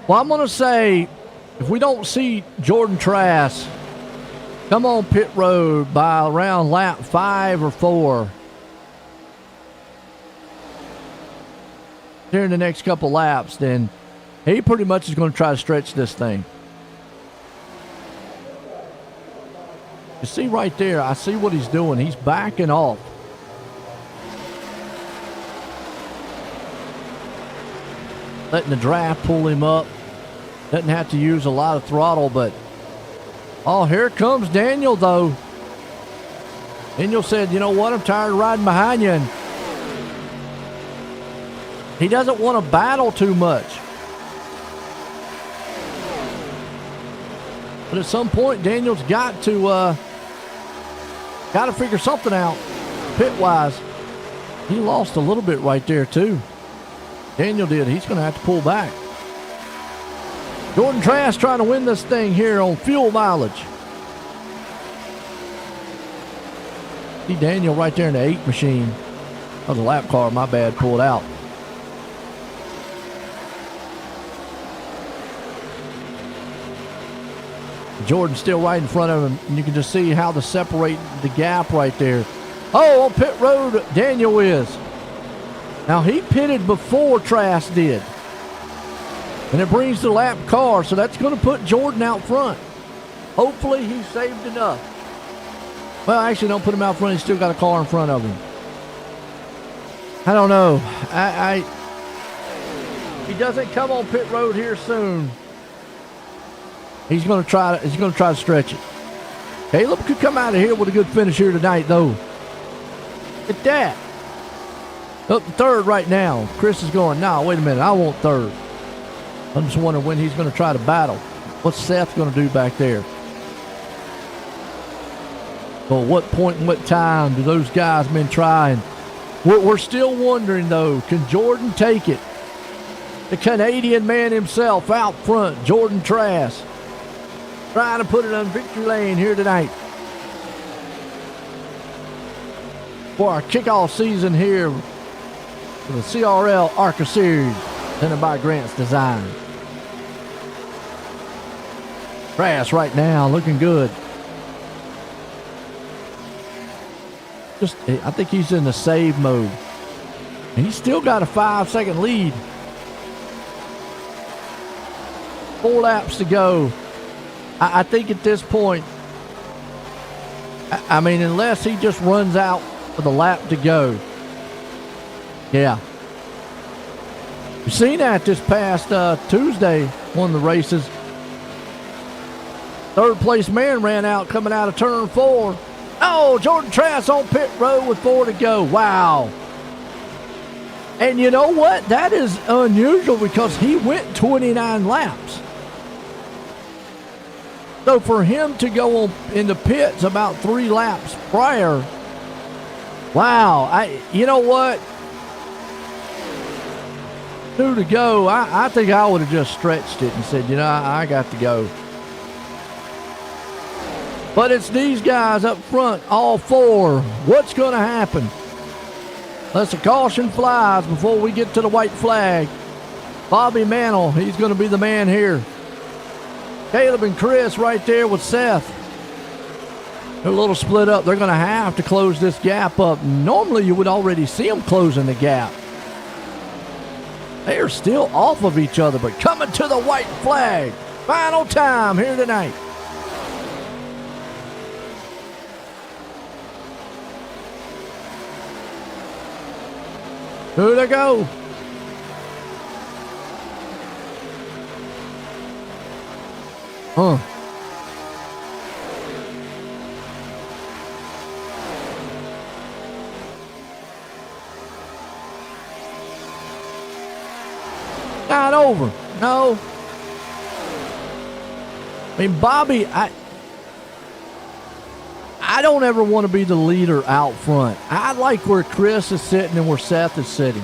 S1: Well, I'm going to say, if we don't see Jordan Trask come on pit road by around lap 5 or 4 during the next couple laps, then he pretty much is going to try to stretch this thing. You see right there, I see what he's doing. He's backing off. Letting the draft pull him up. Doesn't have to use a lot of throttle, but oh, here comes Daniel, though. Daniel said, you know what, I'm tired of riding behind you. And he doesn't want to battle too much. But at some point, Daniel's got to figure something out pit-wise. He lost a little bit right there, too. Daniel did. He's going to have to pull back. Jordan Trask trying to win this thing here on fuel mileage. See Daniel right there in the 8 machine. That was a lap car, my bad, pulled out. Jordan's still right in front of him, and you can just see how to separate the gap right there. Oh, on pit road, Daniel is. Now, he pitted before Trask did. And it brings the lap car, so that's going to put Jordan out front. Hopefully, he saved enough. Well, actually, don't put him out front. He's still got a car in front of him. I don't know. He doesn't come on pit road here soon. He's going to try to stretch it. Caleb could come out of here with a good finish here tonight, though. Look at that. Up to third right now. Chris is going, no, wait a minute. I want third. I'm just wondering when he's going to try to battle. What's Seth going to do back there? Well, what point and what time do those guys been trying? We're still wondering, though, can Jordan take it? The Canadian man himself out front, Jordan Trask, trying to put it on victory lane here tonight for our kickoff season here for the CRL ARCA Series, presented by Grant's Design. Trask right now looking good. I think he's in the save mode. And he's still got a 5-second lead. 4 laps to go. I think at this point, I mean, unless he just runs out with a lap to go. Yeah. You've seen that this past Tuesday, one of the races. Third place man ran out coming out of turn 4. Oh, Jordan Trask on pit road with 4 to go. Wow. And you know what? That is unusual because he went 29 laps. So for him to go in the pits about 3 laps prior, wow. You know what? 2 to go. I think I would have just stretched it and said, you know, I got to go. But it's these guys up front, all 4. What's going to happen? Unless a caution flies before we get to the white flag. Bobby Mantle, he's going to be the man here. Caleb and Chris right there with Seth. They're a little split up. They're going to have to close this gap up. Normally, you would already see them closing the gap. They are still off of each other, but coming to the white flag. Final time here tonight. Who to go? Not over. No. I mean, Bobby, I don't ever want to be the leader out front. I like where Chris is sitting and where Seth is sitting.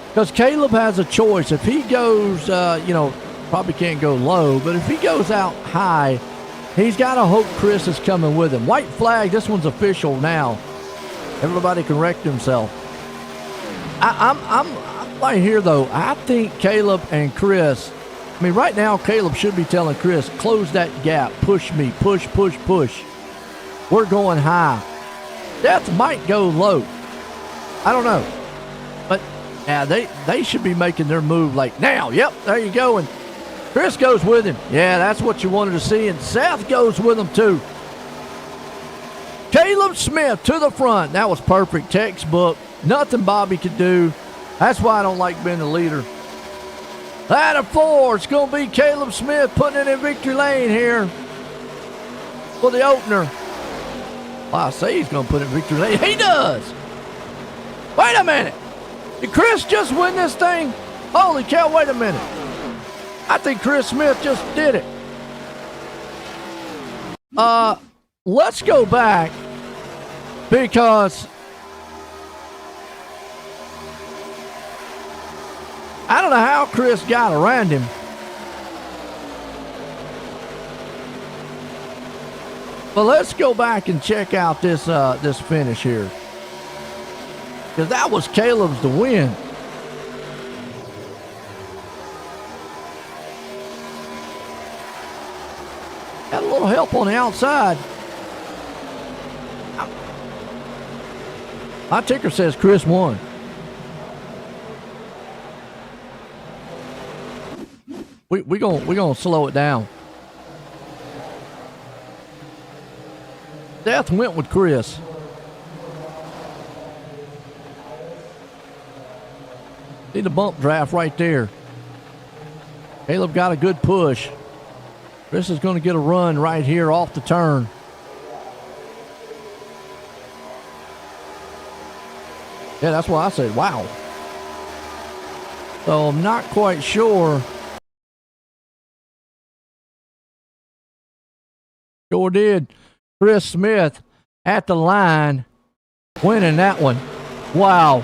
S1: Because Caleb has a choice. If he goes, probably can't go low, but if he goes out high, he's got to hope Chris is coming with him. White flag, this one's official now. Everybody can correct himself. I'm right here, though. I think Caleb and Chris, right now, Caleb should be telling Chris, close that gap, push me, push. We're going high. Seth might go low. I don't know. But, yeah, they should be making their move like now. Yep, there you go. And Chris goes with him. Yeah, that's what you wanted to see. And Seth goes with him, too. Caleb Smith to the front. That was perfect. Textbook. Nothing Bobby could do. That's why I don't like being the leader. Out of 4, it's going to be Caleb Smith putting it in victory lane here for the opener. Well, I say he's going to put it in victory lane. He does. Wait a minute. Did Chris just win this thing? Holy cow, wait a minute. I think Chris Smith just did it. Let's go back because I don't know how Chris got around him. But let's go back and check out this finish here. Because that was Caleb's to win. Got a little help on the outside. My ticker says Chris won. We gonna slow it down. Seth went with Chris. See the bump draft right there. Caleb got a good push. Chris is going to get a run right here off the turn. Yeah, that's what I said. Wow. So I'm not quite sure. Sure did. Chris Smith at the line, winning that one. Wow.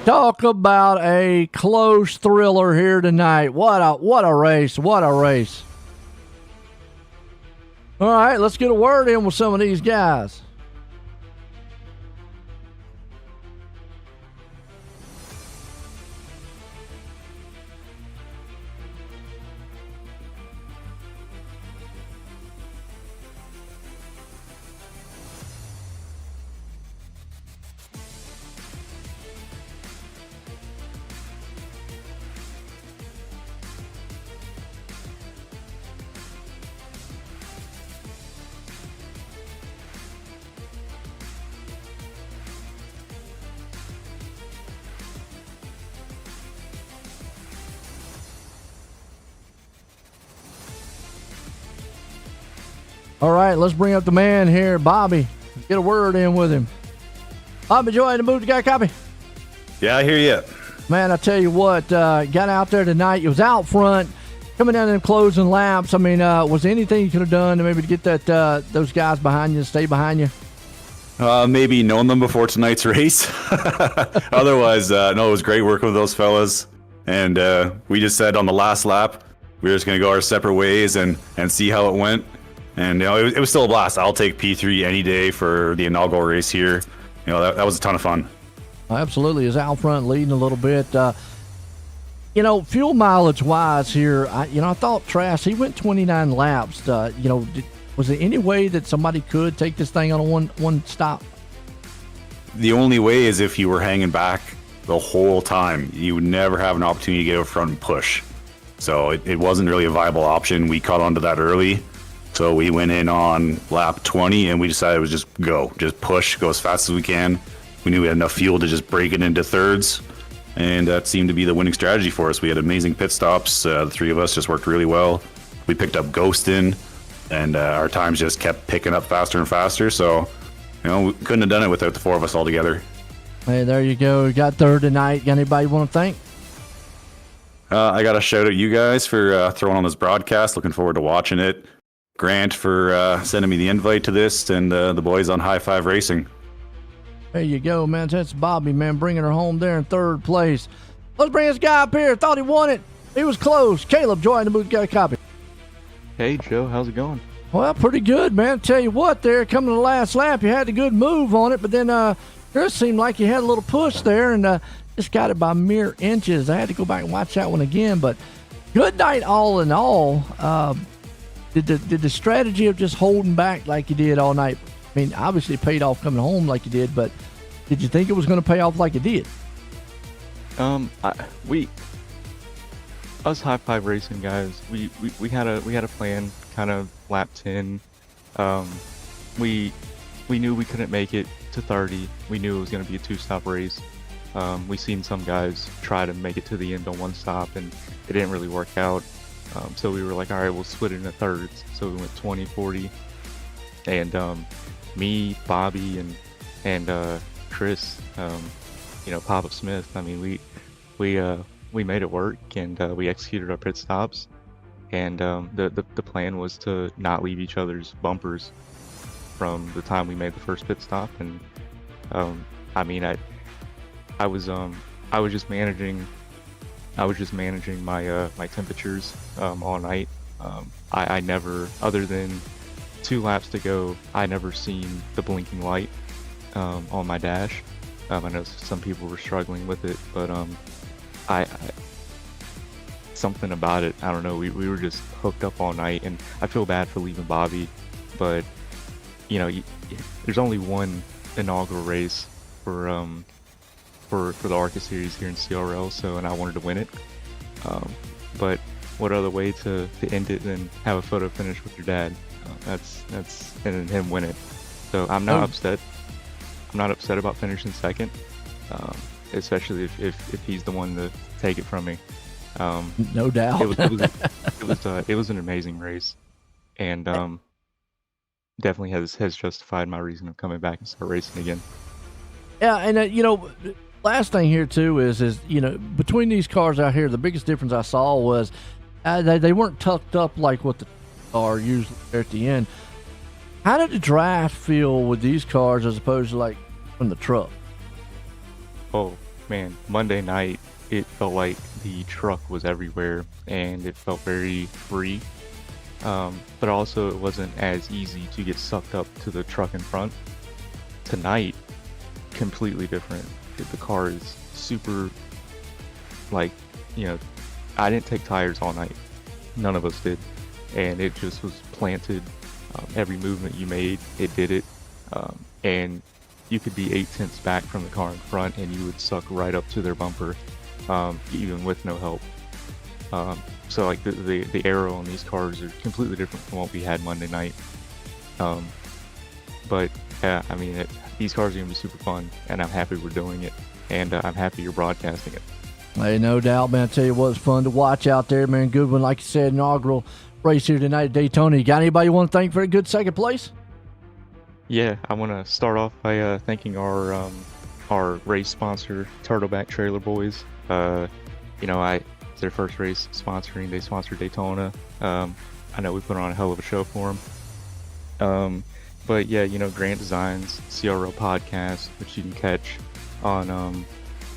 S1: Talk about a close thriller here tonight. What a race. What a race. All right, let's get a word in with some of these guys. All right, let's bring up the man here, Bobby. Get a word in with him. Bobby Joy in the booth, you got a copy?
S5: Yeah, I hear you.
S1: Man, I tell you what, got out there tonight. You was out front, coming down and closing laps. I mean, was there anything you could have done to maybe to get that those guys behind you to stay behind you?
S5: Maybe known them before tonight's race. Otherwise, no, it was great working with those fellas. And we just said on the last lap, we were just going to go our separate ways and see how it went. And, it was still a blast. I'll take P3 any day for the inaugural race here. That was a ton of fun.
S1: Absolutely. Is out front leading a little bit. Fuel mileage wise here, I thought Trask, he went 29 laps. Was there any way that somebody could take this thing on a one stop?
S5: The only way is if you were hanging back the whole time. You would never have an opportunity to get over front and push. So it wasn't really a viable option. We caught onto that early. So we went in on lap 20 and we decided it was just push, go as fast as we can. We knew we had enough fuel to just break it into thirds. And that seemed to be the winning strategy for us. We had amazing pit stops. The three of us just worked really well. We picked up ghosting and our times just kept picking up faster and faster. So, we couldn't have done it without the four of us all together.
S1: Hey, there you go. We got third tonight. Got anybody you want to thank?
S5: I got to shout out you guys for throwing on this broadcast. Looking forward to watching it. Grant for sending me the invite to this, and the boys on High Five Racing.
S1: There you go, man. That's Bobby, man, bringing her home there in third place. Let's bring this guy up here. Thought he won it. He was close. Caleb joined the booth, got a copy.
S6: Hey, Joe. How's it going?
S1: Well, pretty good, man. Tell you what, there, coming to the last lap, you had a good move on it, but then Chris seemed like you had a little push there and just got it by mere inches. I had to go back and watch that one again, but good night all in all. Did the strategy of just holding back like you did all night, I mean, obviously it paid off coming home like you did, but did you think it was going to pay off like it did?
S6: Us High Five Racing guys, we had a plan, kind of lap 10. We knew we couldn't make it to 30. We knew it was going to be a 2-stop race. We seen some guys try to make it to the end on 1 stop, and it didn't really work out. So we were like, all right, we'll split it into thirds. So we went 20, 40, and me, Bobby, and Chris, Papa Smith. I mean, we made it work, and we executed our pit stops. And the plan was to not leave each other's bumpers from the time we made the first pit stop. And I was just managing my temperatures all night. I never, other than 2 laps to go, I never seen the blinking light on my dash. I know some people were struggling with it, but I something about it, I don't know, we were just hooked up all night, and I feel bad for leaving Bobby, but there's only one inaugural race for the ARCA Series here in CRL, and I wanted to win it. But what other way to end it than have a photo finish with your dad? That's and him win it. So I'm not upset. I'm not upset about finishing second, especially if he's the one to take it from me.
S1: No doubt.
S6: It was an amazing race, and definitely has justified my reason of coming back and start racing again.
S1: Yeah, and last thing here too is between these cars out here, the biggest difference I saw was they weren't tucked up like what the are usually there at the end. How did the draft feel with these cars as opposed to like from the truck?
S6: Oh man, Monday night it felt like the truck was everywhere, and it felt very free. But also it wasn't as easy to get sucked up to the truck in front. Tonight, completely different. The car is super, I didn't take tires all night. None of us did. And it just was planted. Every movement you made, it did it. And you could be 8/10 back from the car in front, and you would suck right up to their bumper, even with no help. So like the aero on these cars are completely different from what we had Monday night. But yeah, I mean, these cars are gonna be super fun, and I'm happy we're doing it, and I'm happy you're broadcasting it.
S1: Hey, no doubt, man. I tell you what, it's fun to watch out there, man. Good one, like you said, inaugural race here tonight at Daytona. You got anybody you want to thank for a good second place?
S6: Yeah, I want to start off by thanking our race sponsor, Turtleback Trailer Boys. It's their first race sponsoring. They sponsored Daytona. I know we put on a hell of a show for them. But yeah, Grant Designs, CRO podcast, which you can catch on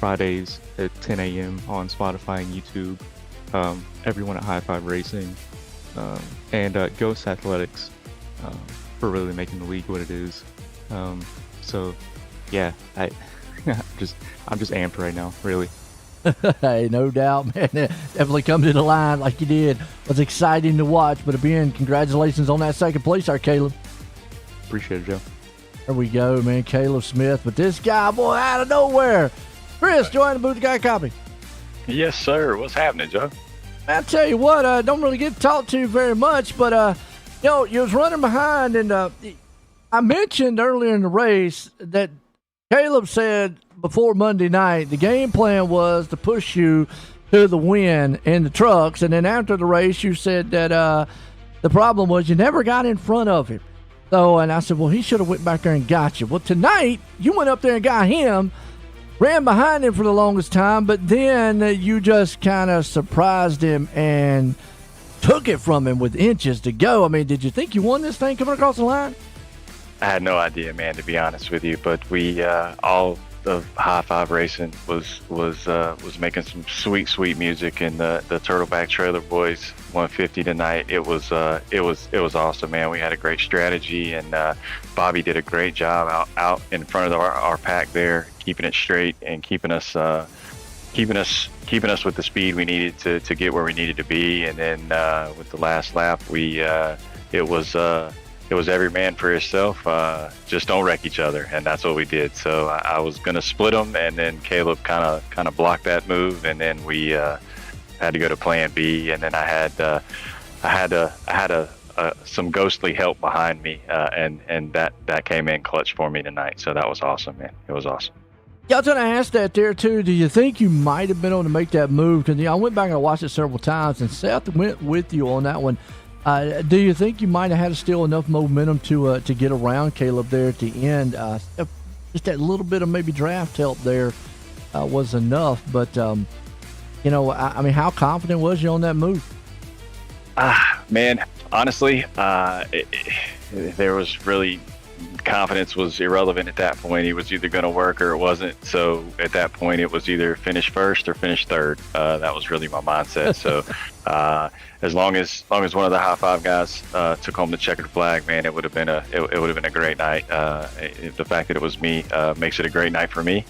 S6: Fridays at 10 a.m. on Spotify and YouTube. Everyone at High Five Racing, and Ghost Athletics for really making the league what it is. So yeah, I'm just amped right now, really.
S1: Hey, no doubt, man. Definitely come to the line like you did. It was exciting to watch. But again, congratulations on that second place there, Caleb.
S6: Appreciate it, Joe.
S1: There we go, man. Caleb Smith. But this guy, boy, out of nowhere. Chris, join the booth, got a copy.
S7: Yes, sir. What's happening, Joe?
S1: I tell you what, don't really get talked to very much, but you was running behind, and I mentioned earlier in the race that Caleb said before Monday night the game plan was to push you to the win in the trucks, and then after the race you said that the problem was you never got in front of him. So, and I said, well, he should have went back there and got you. Well, tonight you went up there and got him. Ran behind him for the longest time, but then you just kind of surprised him and took it from him with inches to go. I mean, did you think you won this thing coming across the line?
S6: I had no idea, man, to be honest with you. But we all of High Five Racing was making some sweet music, and the Turtleback Trailer Boys 150 tonight. It was awesome, man. We had a great strategy, and Bobby did a great job out in front of our pack there, keeping it straight and keeping us with the speed we needed to get where we needed to be. And then with the last lap, it was every man for himself. Just don't wreck each other, and that's what we did. So I was gonna split them, and then Caleb kind of blocked that move, and then we had to go to Plan B. And then I had some ghostly help behind me, and that came in clutch for me tonight. So that was awesome, man. It was awesome.
S1: Yeah, I was going to ask that there, too. Do you think you might have been able to make that move? Because I went back and I watched it several times, and Seth went with you on that one. Do you think you might have had still enough momentum to get around Caleb there at the end? Just that little bit of maybe draft help there was enough. But, I mean, how confident was you on that move?
S6: Man, honestly, there was really... confidence was irrelevant at that point. He was either going to work or it wasn't. So at that point, it was either finish first or finish third. That was really my mindset. So as long as one of the High Five guys took home the checkered flag, man, it would have been a great night. The fact that it was me makes it a great night for me.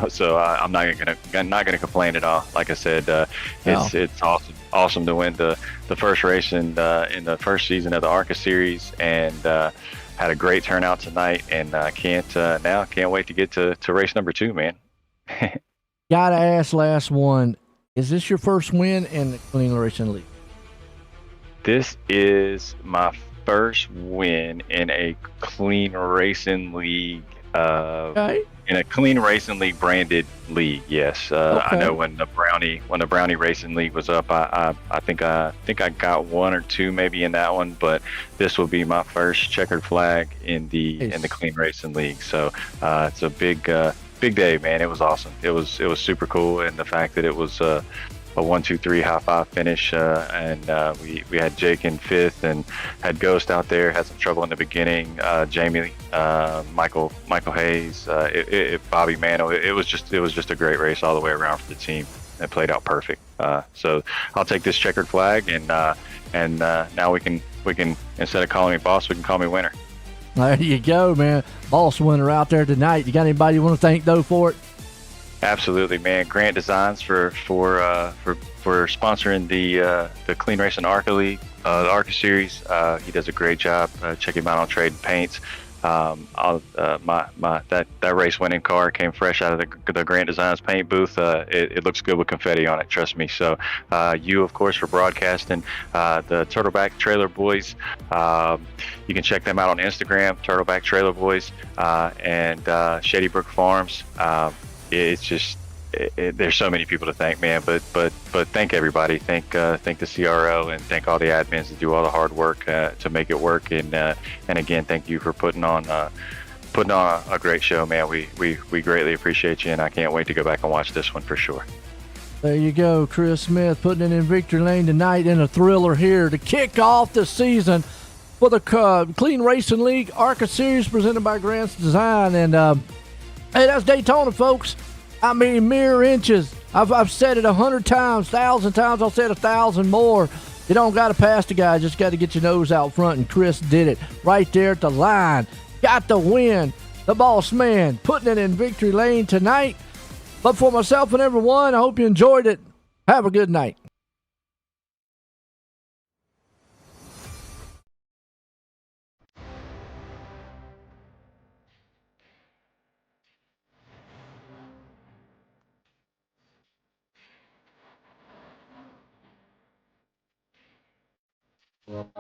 S6: So I'm not gonna complain at all. Like I said, it's awesome to win the first race in the first season of the ARCA Series, and had a great turnout tonight, and can't wait to get to race number 2, man.
S1: Gotta ask, last one, is this your first win in the Clean Racing League?
S6: This is my first win in a Clean Racing League.
S1: Okay.
S6: In a Clean Racing League branded league, yes.
S1: Okay.
S6: I know when the Brownie Racing League was up, I think I got 1 or 2 maybe in that one, but this will be my first checkered flag in the Clean Racing League. So it's a big day, man. It was awesome. It was super cool, and the fact that it was a 1-2-3 High Five finish, and we had Jake in 5th, and had Ghost out there, had some trouble in the beginning, Jamie, Michael Hayes, Bobby Mano. It was just a great race all the way around for the team. It played out perfect. So I'll take this checkered flag, and now we can instead of calling me boss, we can call me winner.
S1: There you go, man. Boss winner out there tonight. You got anybody you want to thank though for it?
S6: Absolutely, man. Grant Designs for sponsoring the Clean Racing ARCA League, the ARCA Series. He does a great job. Check him out on Trade and Paints. That race winning car came fresh out of the Grant Designs paint booth. It looks good with confetti on it, trust me. So you, of course, for broadcasting the Turtleback Trailer Boys. You can check them out on Instagram, Turtleback Trailer Boys, and Shady Brook Farms. It's just there's so many people to thank, man. But thank everybody. Thank the CRO, and thank all the admins that do all the hard work to make it work. And again, thank you for putting on a great show, man. We greatly appreciate you, and I can't wait to go back and watch this one for sure.
S1: There you go, Chris Smith putting it in victory lane tonight in a thriller here to kick off the season for the Clean Racing League ARCA Series presented by Grant's Design. And hey, that's Daytona, folks. I mean, mere inches. I've said it 100 times, 1,000 times. I'll say it 1,000 more. You don't got to pass the guy. Just got to get your nose out front, and Chris did it right there at the line. Got the win. The boss man putting it in victory lane tonight. But for myself and everyone, I hope you enjoyed it. Have a good night.
S8: Well,